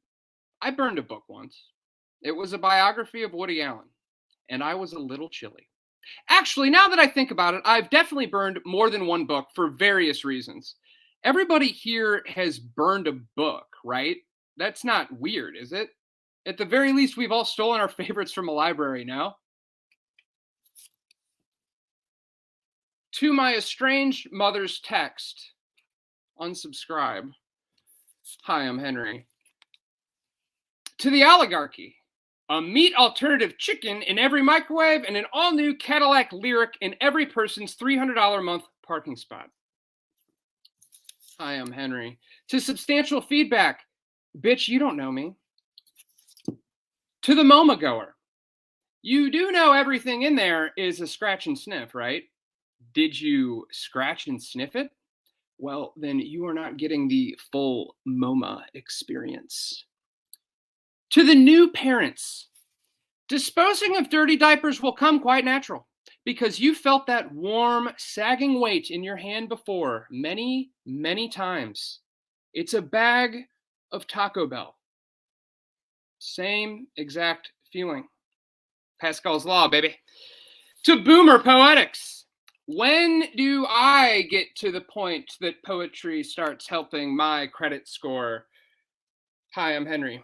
I burned a book once. It was a biography of Woody Allen, and I was a little chilly. Actually, now that I think about it, I've definitely burned more than one book for various reasons. Everybody here has burned a book, right? That's not weird, is it? At the very least, we've all stolen our favorites from a library now. To my estranged mother's text, unsubscribe. Hi, I'm Henry. To the oligarchy, a meat alternative chicken in every microwave and an all-new Cadillac Lyric in every person's $300 a month parking spot. Hi, I'm Henry. To substantial feedback, bitch, you don't know me. To the MoMA goer, you do know everything in there is a scratch and sniff, right? Did you scratch and sniff it? Well, then you are not getting the full MoMA experience. To the new parents, disposing of dirty diapers will come quite natural because you felt that warm, sagging weight in your hand before many, many times. It's a bag of Taco Bell. Same exact feeling. Pascal's Law, baby. To boomer poetics. When do I get to the point that poetry starts helping my credit score? Hi, I'm Henry.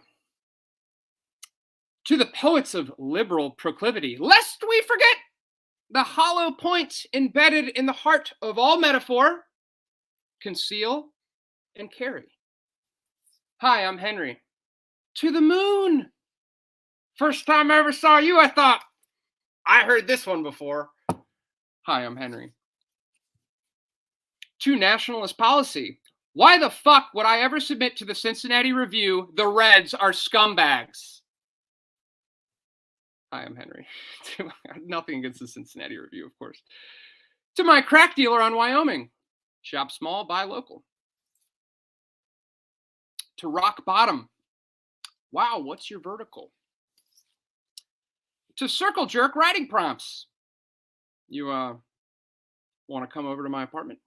To the poets of liberal proclivity, lest we forget the hollow point embedded in the heart of all metaphor, conceal and carry. Hi, I'm Henry. To the moon. First time I ever saw you, I thought, I heard this one before. Hi, I'm Henry. To nationalist policy. Why the fuck would I ever submit to the Cincinnati Review, the Reds are scumbags? Hi, I'm Henry. Nothing against the Cincinnati Review, of course. To my crack dealer on Wyoming. Shop small, buy local. To rock bottom. Wow, what's your vertical? To circle jerk writing prompts. You want to come over to my apartment?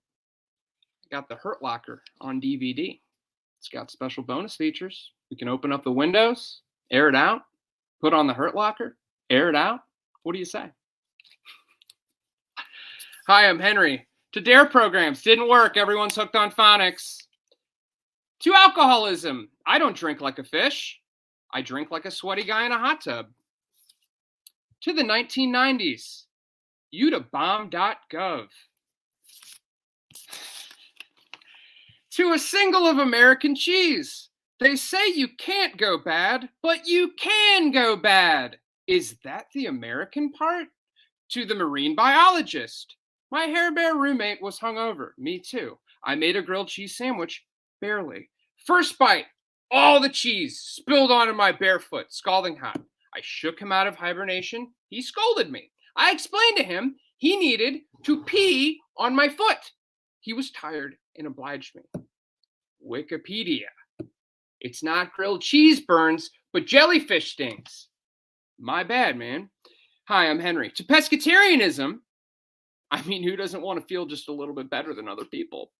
I got the Hurt Locker on DVD. It's got special bonus features. We can open up the windows, air it out, put on the Hurt Locker, air it out. What do you say? Hi, I'm Henry. To DARE programs, didn't work. Everyone's hooked on phonics. To alcoholism, I don't drink like a fish. I drink like a sweaty guy in a hot tub. To the 1990s, utabomb.gov. To a single of American cheese. They say you can't go bad, but you can go bad. Is that the American part? To the marine biologist. My Hair Bear roommate was hungover. Me too. I made a grilled cheese sandwich. Barely. First bite, all the cheese spilled onto my barefoot, scalding hot. I shook him out of hibernation. He scolded me. I explained to him he needed to pee on my foot. He was tired and obliged me. Wikipedia. It's not grilled cheese burns, but jellyfish stings. My bad, man. Hi, I'm Henry. To pescatarianism, I mean, who doesn't want to feel just a little bit better than other people?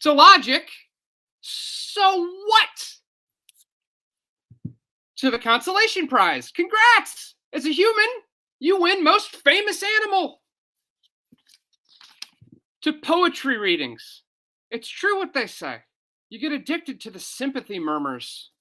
To logic, so what? To the consolation prize, congrats! As a human, you win most famous animal. To poetry readings, it's true what they say. You get addicted to the sympathy murmurs.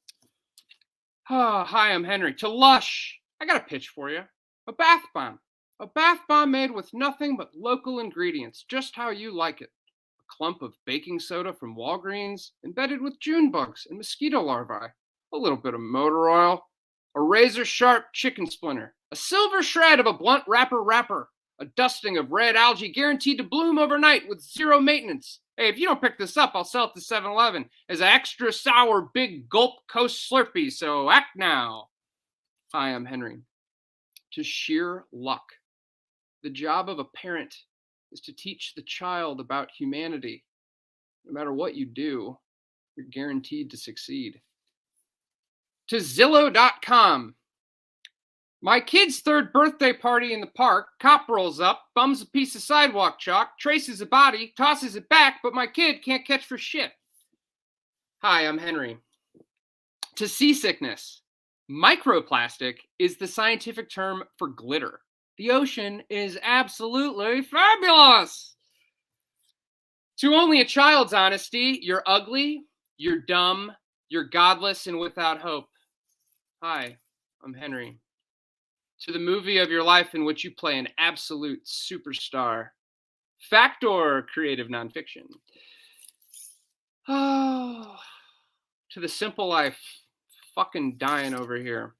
Oh, hi, I'm Henry. To lush, I got a pitch for you. A bath bomb. A bath bomb made with nothing but local ingredients, just how you like it. A clump of baking soda from Walgreens, embedded with June bugs and mosquito larvae. A little bit of motor oil. A razor-sharp chicken splinter. A silver shred of a blunt wrapper. A dusting of red algae guaranteed to bloom overnight with zero maintenance. Hey, if you don't pick this up, I'll sell it to 7-Eleven as an extra sour big gulp Coast Slurpee, so act now. Hi, I'm Henry. To sheer luck. The job of a parent is to teach the child about humanity. No matter what you do, you're guaranteed to succeed. To Zillow.com. My kid's third birthday party in the park. Cop rolls up, bums a piece of sidewalk chalk, traces a body, tosses it back, but my kid can't catch for shit. Hi, I'm Henry. To seasickness. Microplastic is the scientific term for glitter. The ocean is absolutely fabulous. To only a child's honesty, you're ugly, you're dumb, you're godless and without hope. Hi, I'm Henry. To the movie of your life in which you play an absolute superstar. Fact or creative nonfiction? Oh, to the simple life, fucking dying over here.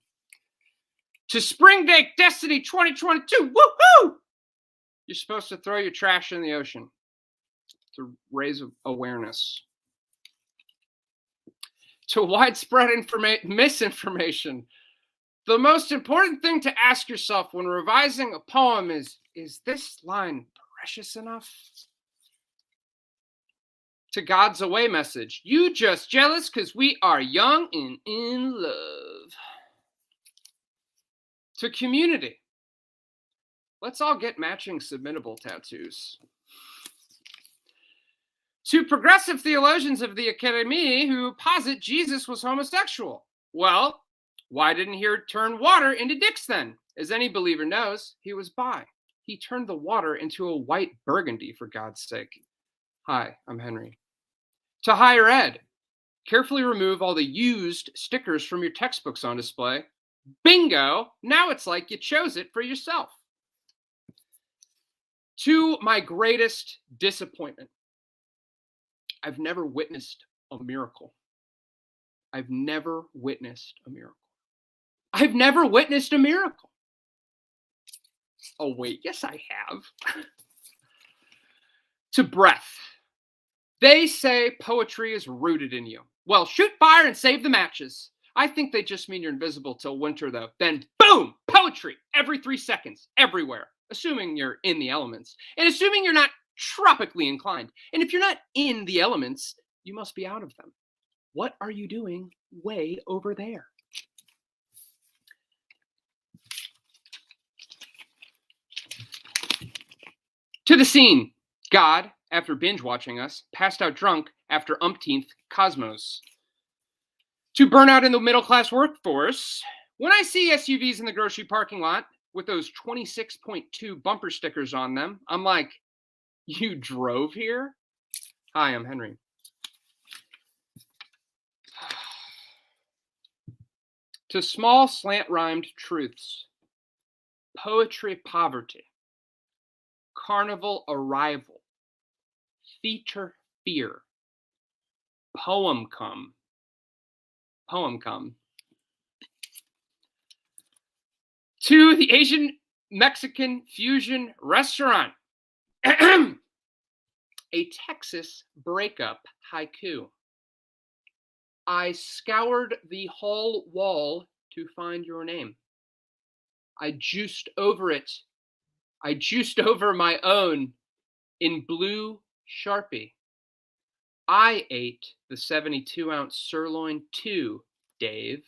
To Spring Break Destiny 2022, woohoo! You're supposed to throw your trash in the ocean to raise awareness. To widespread misinformation. The most important thing to ask yourself when revising a poem is this line precious enough? To God's away message. You just jealous because we are young and in love. To community. Let's all get matching submittable tattoos. To progressive theologians of the Academy who posit Jesus was homosexual. Well, why didn't he turn water into dicks then? As any believer knows, he was bi. He turned the water into a white burgundy, for God's sake. Hi, I'm Henry. To higher ed. Carefully remove all the used stickers from your textbooks on display. Bingo! Now it's like you chose it for yourself. To my greatest disappointment. I've never witnessed a miracle. I've never witnessed a miracle. I've never witnessed a miracle. Oh, wait, yes, I have. To breath. They say poetry is rooted in you. Well, shoot fire and save the matches. I think they just mean you're invisible till winter, though. Then, boom, poetry every 3 seconds, everywhere, assuming you're in the elements, and assuming you're not tropically inclined. And if you're not in the elements, you must be out of them. What are you doing way over there? To the scene. God, after binge watching us, passed out drunk after umpteenth Cosmos. To burnout in the middle class workforce. When I see SUVs in the grocery parking lot with those 26.2 bumper stickers on them, I'm like, you drove here? Hi, I'm Henry. To small slant-rhymed truths. Poetry poverty. Carnival arrival. Theater fear. Poem come. To the Asian Mexican fusion restaurant. A Texas breakup haiku. I scoured the hall wall to find your name. I juiced over it I juiced over my own in blue Sharpie. I ate the 72-ounce sirloin too, Dave.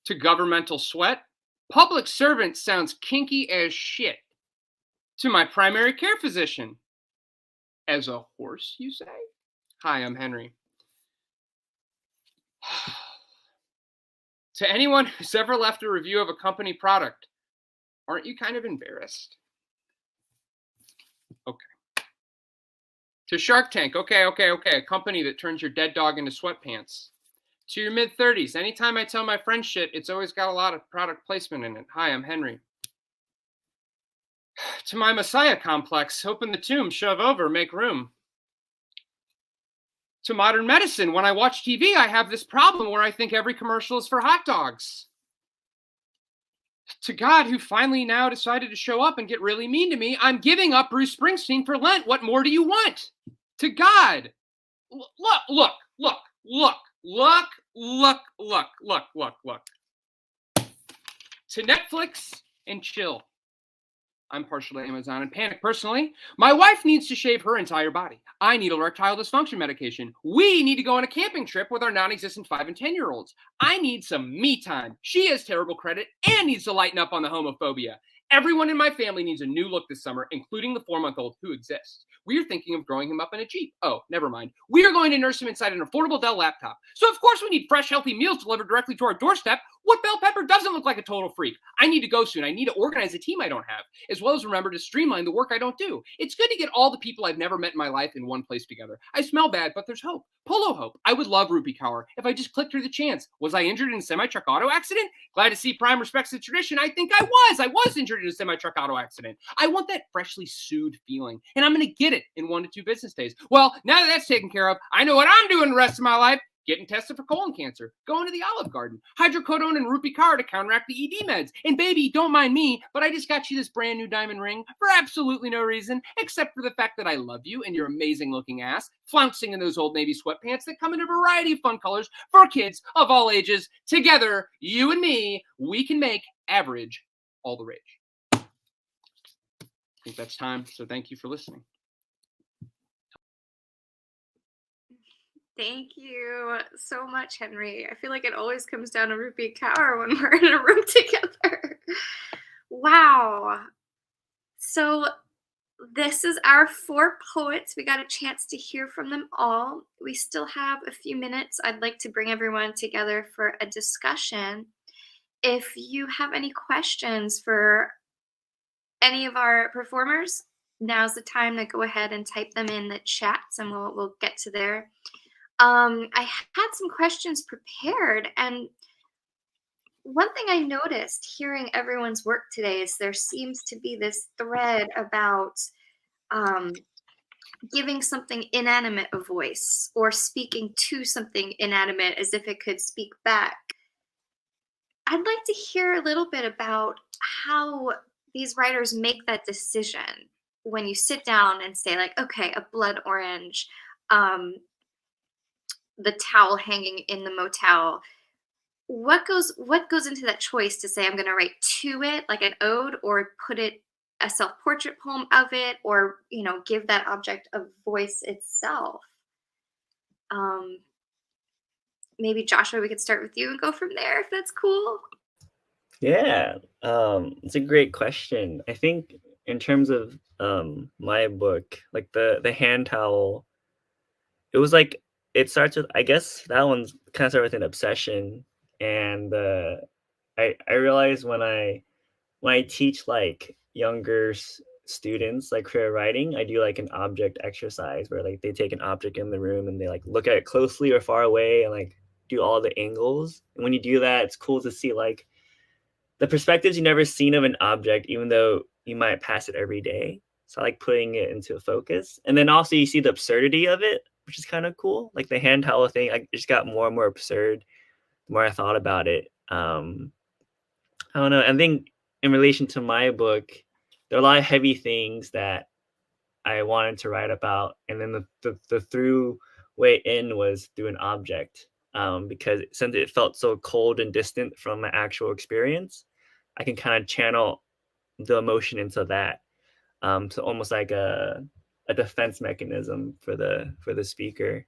To governmental sweat, public servant sounds kinky as shit. To my primary care physician, as a horse, you say? Hi, I'm Henry. To anyone who's ever left a review of a company product, aren't you kind of embarrassed? Okay. To Shark Tank, okay, a company that turns your dead dog into sweatpants. To your mid-30s, anytime I tell my friend shit, it's always got a lot of product placement in it. Hi, I'm Henry. To my Messiah complex, open the tomb, shove over, make room. To modern medicine, when I watch TV, I have this problem where I think every commercial is for hot dogs. To God, who finally now decided to show up and get really mean to me, I'm giving up Bruce Springsteen for Lent. What more do you want? To God, look. To Netflix and chill. I'm partial to Amazon and panic personally. My wife needs to shave her entire body. I need erectile dysfunction medication. We need to go on a camping trip with our non-existent 5 and 10-year-olds. I need some me time. She has terrible credit and needs to lighten up on the homophobia. Everyone in my family needs a new look this summer, including the 4-month-old who exists. We are thinking of growing him up in a Jeep. Oh, never mind. We are going to nurse him inside an affordable Dell laptop. So of course we need fresh, healthy meals delivered directly to our doorstep. What bell pepper doesn't look like a total freak? I need to go soon. I need to organize a team I don't have, as well as remember to streamline the work I don't do. It's good to get all the people I've never met in my life in one place together. I smell bad, but there's hope. Polo hope. I would love Rupi Kaur if I just clicked her the chance. Was I injured in a semi-truck auto accident? Glad to see Prime respects the tradition. I think I was. I was injured in a semi-truck auto accident. I want that freshly sued feeling, and I'm going to get it in 1 to 2 business days. Well, now that that's taken care of, I know what I'm doing the rest of my life. Getting tested for colon cancer, going to the Olive Garden, hydrocodone and Rupi Kaur to counteract the ED meds. And baby, don't mind me, but I just got you this brand new diamond ring for absolutely no reason, except for the fact that I love you and your amazing looking ass, flouncing in those old Navy sweatpants that come in a variety of fun colors for kids of all ages. Together, you and me, we can make average all the rage. I think that's time, so thank you for listening. Thank you so much, Henry. I feel like it always comes down to Rupi Kaur when we're in a room together. Wow. So this is our 4 poets. We got a chance to hear from them all. We still have a few minutes. I'd like to bring everyone together for a discussion. If you have any questions for any of our performers, now's the time to go ahead and type them in the chats and we'll get to there. I had some questions prepared, and one thing I noticed hearing everyone's work today is there seems to be this thread about giving something inanimate a voice or speaking to something inanimate as if it could speak back. I'd like to hear a little bit about how these writers make that decision when you sit down and say, like, okay, a blood orange, the towel hanging in the motel. What goes into that choice to say I'm going to write to it like an ode, or put it a self-portrait poem of it, or give that object a voice itself? Maybe Joshua, we could start with you and go from there if that's cool. Yeah, it's a great question. I think in terms of my book, like the hand towel, it was like it starts with, I guess that one's kind of started with an obsession, and I realized when I teach like younger students like creative writing, I do like an object exercise where like they take an object in the room and they like look at it closely or far away and like do all the angles. And when you do that, it's cool to see like the perspectives you've never seen of an object, even though you might pass it every day. So I like putting it into a focus. And then also you see the absurdity of it, which is kind of cool. Like the hand towel thing, I just got more and more absurd the more I thought about it. I don't know. I think in relation to my book, there are a lot of heavy things that I wanted to write about. And then the through way in was through an object, because since it felt so cold and distant from my actual experience, I can kind of channel the emotion into that. So almost like a defense mechanism for the speaker.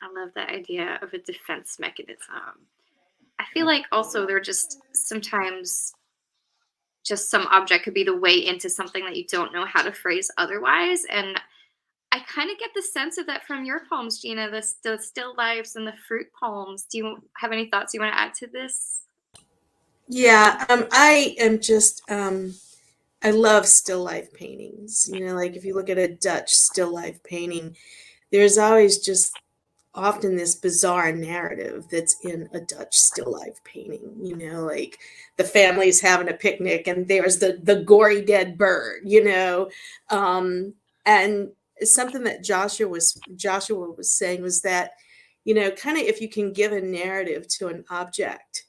I love that idea of a defense mechanism. I feel like also there are just sometimes just some object could be the way into something that you don't know how to phrase otherwise. And I kind of get the sense of that from your poems, Gina, the still lifes and the fruit poems. Do you have any thoughts you want to add to this? Yeah, I am just I love still life paintings. You know, like if you look at a Dutch still life painting, there's always just often this bizarre narrative that's in a Dutch still life painting. You know, like the family's having a picnic and there's the gory dead bird. You know, and something that Joshua was saying was that, you know, kind of if you can give a narrative to an object,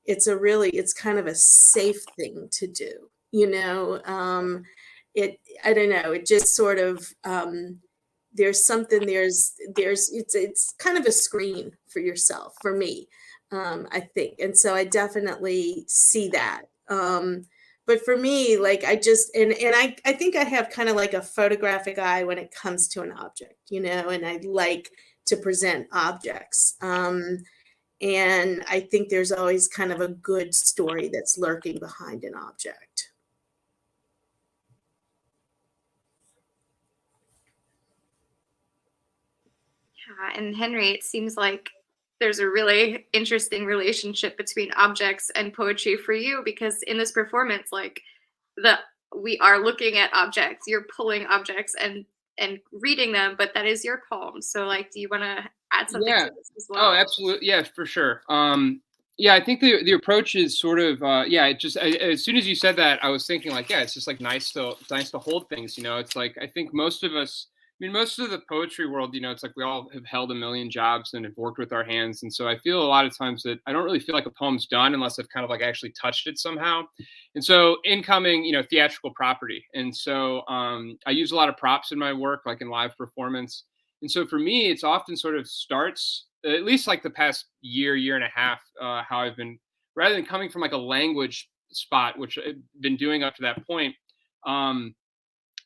it's kind of a safe thing to do, you know. I don't know, it just sort of there's something there's it's kind of a screen for yourself, for me, I think. And so I definitely see that. But for me, like I just and I think I have kind of like a photographic eye when it comes to an object, you know, and I like to present objects. And I think there's always kind of a good story that's lurking behind an object. Yeah, and Henry, it seems like there's a really interesting relationship between objects and poetry for you, because in this performance, like the we are looking at objects, you're pulling objects and reading them, but that is your poem. So like, do you want to add something Yeah. to this as well? Oh, absolutely. Yeah, for sure. Yeah, I think the approach is sort of yeah. It just as soon as you said that, I was thinking like, yeah, it's just like nice to hold things. You know, it's like I think most of us. I mean, most of the poetry world, you know, it's like we all have held a million jobs and have worked with our hands, and so I feel a lot of times that I don't really feel like a poem's done unless I've kind of like actually touched it somehow. And so, incoming, you know, theatrical property, and so I use a lot of props in my work, like in live performance. And so for me, it's often sort of starts, at least like the past year and a half, how I've been, rather than coming from like a language spot, which I've been doing up to that point,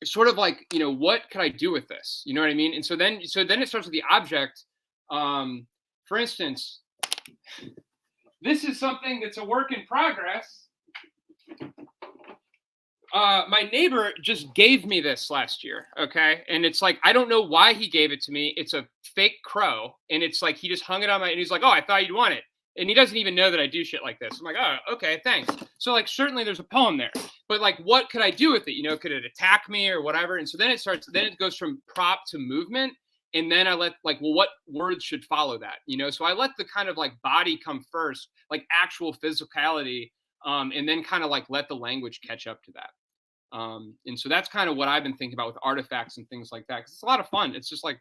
it's sort of like, you know, what could I do with this? You know what I mean? And so then it starts with the object. For instance, this is something that's a work in progress. My neighbor just gave me this last year, okay? And it's like, I don't know why he gave it to me. It's a fake crow, and it's like he just hung it on my, and he's like, oh, I thought you'd want it. And he doesn't even know that I do shit like this. I'm like, oh, okay, thanks. So like, certainly there's a poem there, but like, what could I do with it? You know, could it attack me or whatever? And so then it goes from prop to movement. And then I let like, well, what words should follow that? You know, so I let the kind of like body come first, like actual physicality, and then kind of like let the language catch up to that. And so that's kind of what I've been thinking about with artifacts and things like that. 'Cause it's a lot of fun. It's just like,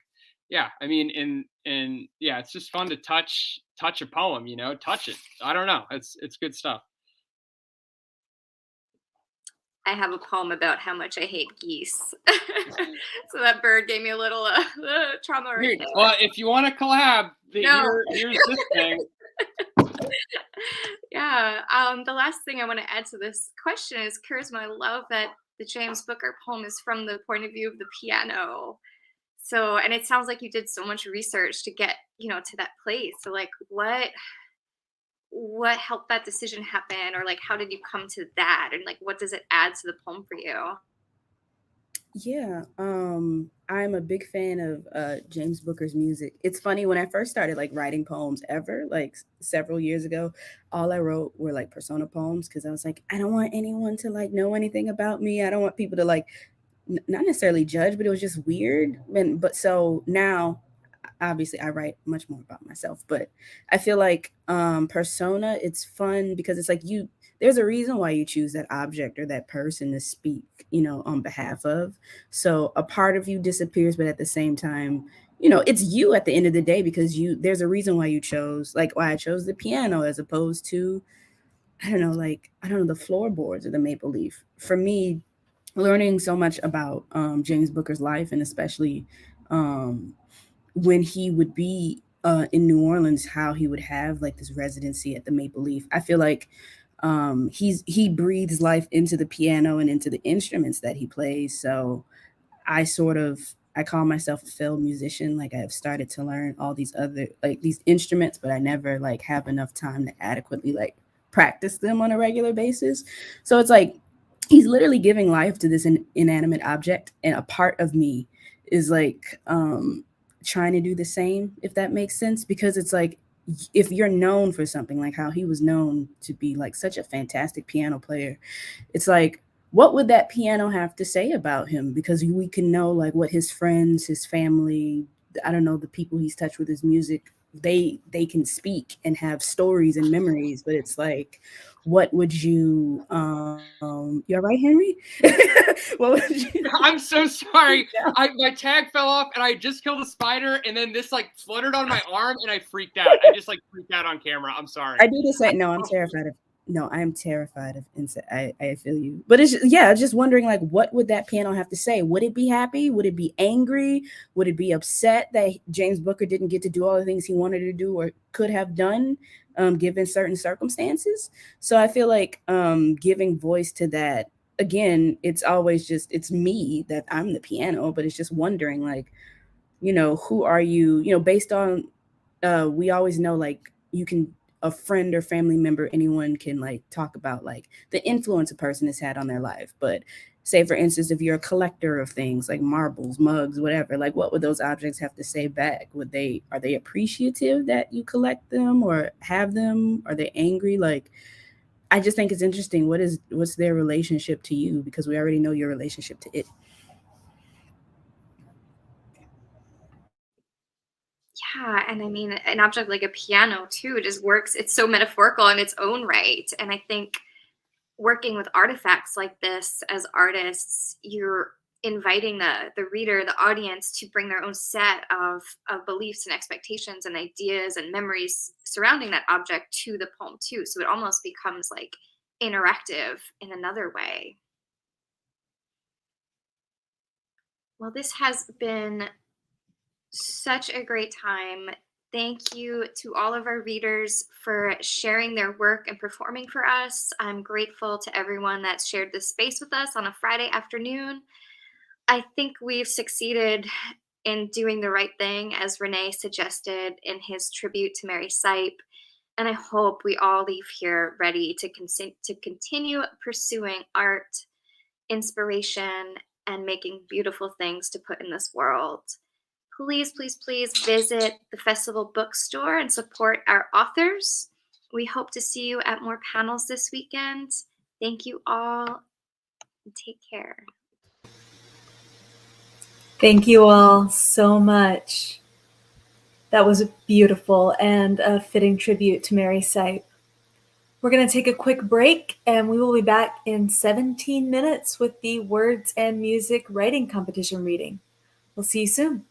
yeah, I mean, and yeah, it's just fun to touch a poem, you know, touch it. I don't know. It's good stuff. I have a poem about how much I hate geese. So that bird gave me a little trauma right there. Well, if you want to collab, No. here's this thing. Yeah. The last thing I want to add to this question is, Karisma, I love that the James Booker poem is from the point of view of the piano. So, and it sounds like you did so much research to get, you know, to that place. So like, what helped that decision happen, or like how did you come to that, and like what does it add to the poem for you? Yeah, I'm a big fan of James Booker's music. It's funny, when I first started like writing poems ever, like several years ago, all I wrote were like persona poems, because I was like, I don't want anyone to like know anything about me. I don't want people to like not necessarily judge, but it was just weird. And but so now, obviously, I write much more about myself, but I feel like persona, it's fun because it's like you. There's a reason why you choose that object or that person to speak, you know, on behalf of. So a part of you disappears, but at the same time, you know, it's you at the end of the day, because you. There's a reason why you chose, like why I chose the piano as opposed to, I don't know, the floorboards or the maple leaf. For me, learning so much about James Booker's life, and especially when he would be in New Orleans, how he would have like this residency at the Maple Leaf. I feel like he breathes life into the piano and into the instruments that he plays. So I call myself a failed musician. Like I've started to learn all these other like these instruments, but I never like have enough time to adequately like practice them on a regular basis. So it's like he's literally giving life to this inanimate object, and a part of me is like trying to do the same, if that makes sense, because it's like if you're known for something like how he was known to be like such a fantastic piano player, it's like what would that piano have to say about him, because we can know like what his friends, his family, I don't know, the people he's touched with his music, they can speak and have stories and memories, but it's like what would you you all right, Henry? What would you I'm so sorry. yeah. My tag fell off, and I just killed a spider, and then this like fluttered on my arm, and I freaked out. I just like freaked out on camera. I'm sorry. I do the same. No, I'm terrified of. No, I am terrified of insect. I feel you, but it's just, yeah, just wondering like what would that piano have to say? Would it be happy? Would it be angry? Would it be upset that James Booker didn't get to do all the things he wanted to do or could have done, given certain circumstances? So I feel like giving voice to that again. It's always just it's me that I'm the piano, but it's just wondering like who are you? Based on we always know like you can a friend or family member, anyone can like talk about like the influence a person has had on their life. But say for instance, if you're a collector of things like marbles, mugs, whatever, like what would those objects have to say back? Are they appreciative that you collect them or have them? Are they angry? Like I just think it's interesting. What's their relationship to you? Because we already know your relationship to it. Yeah, and I mean, an object like a piano too just works. It's so metaphorical in its own right, and I think working with artifacts like this as artists, you're inviting the reader, the audience, to bring their own set of beliefs and expectations and ideas and memories surrounding that object to the poem too. So it almost becomes like interactive in another way. Well, this has been such a great time. Thank you to all of our readers for sharing their work and performing for us. I'm grateful to everyone that's shared this space with us on a Friday afternoon. I think we've succeeded in doing the right thing, as Renee suggested in his tribute to Mary Sipe. And I hope we all leave here ready to continue pursuing art, inspiration, and making beautiful things to put in this world. Please, please, please visit the festival bookstore and support our authors. We hope to see you at more panels this weekend. Thank you all, and take care. Thank you all so much. That was beautiful and a fitting tribute to Mary Sipe. We're going to take a quick break, and we will be back in 17 minutes with the Words and Music Writing Competition reading. We'll see you soon.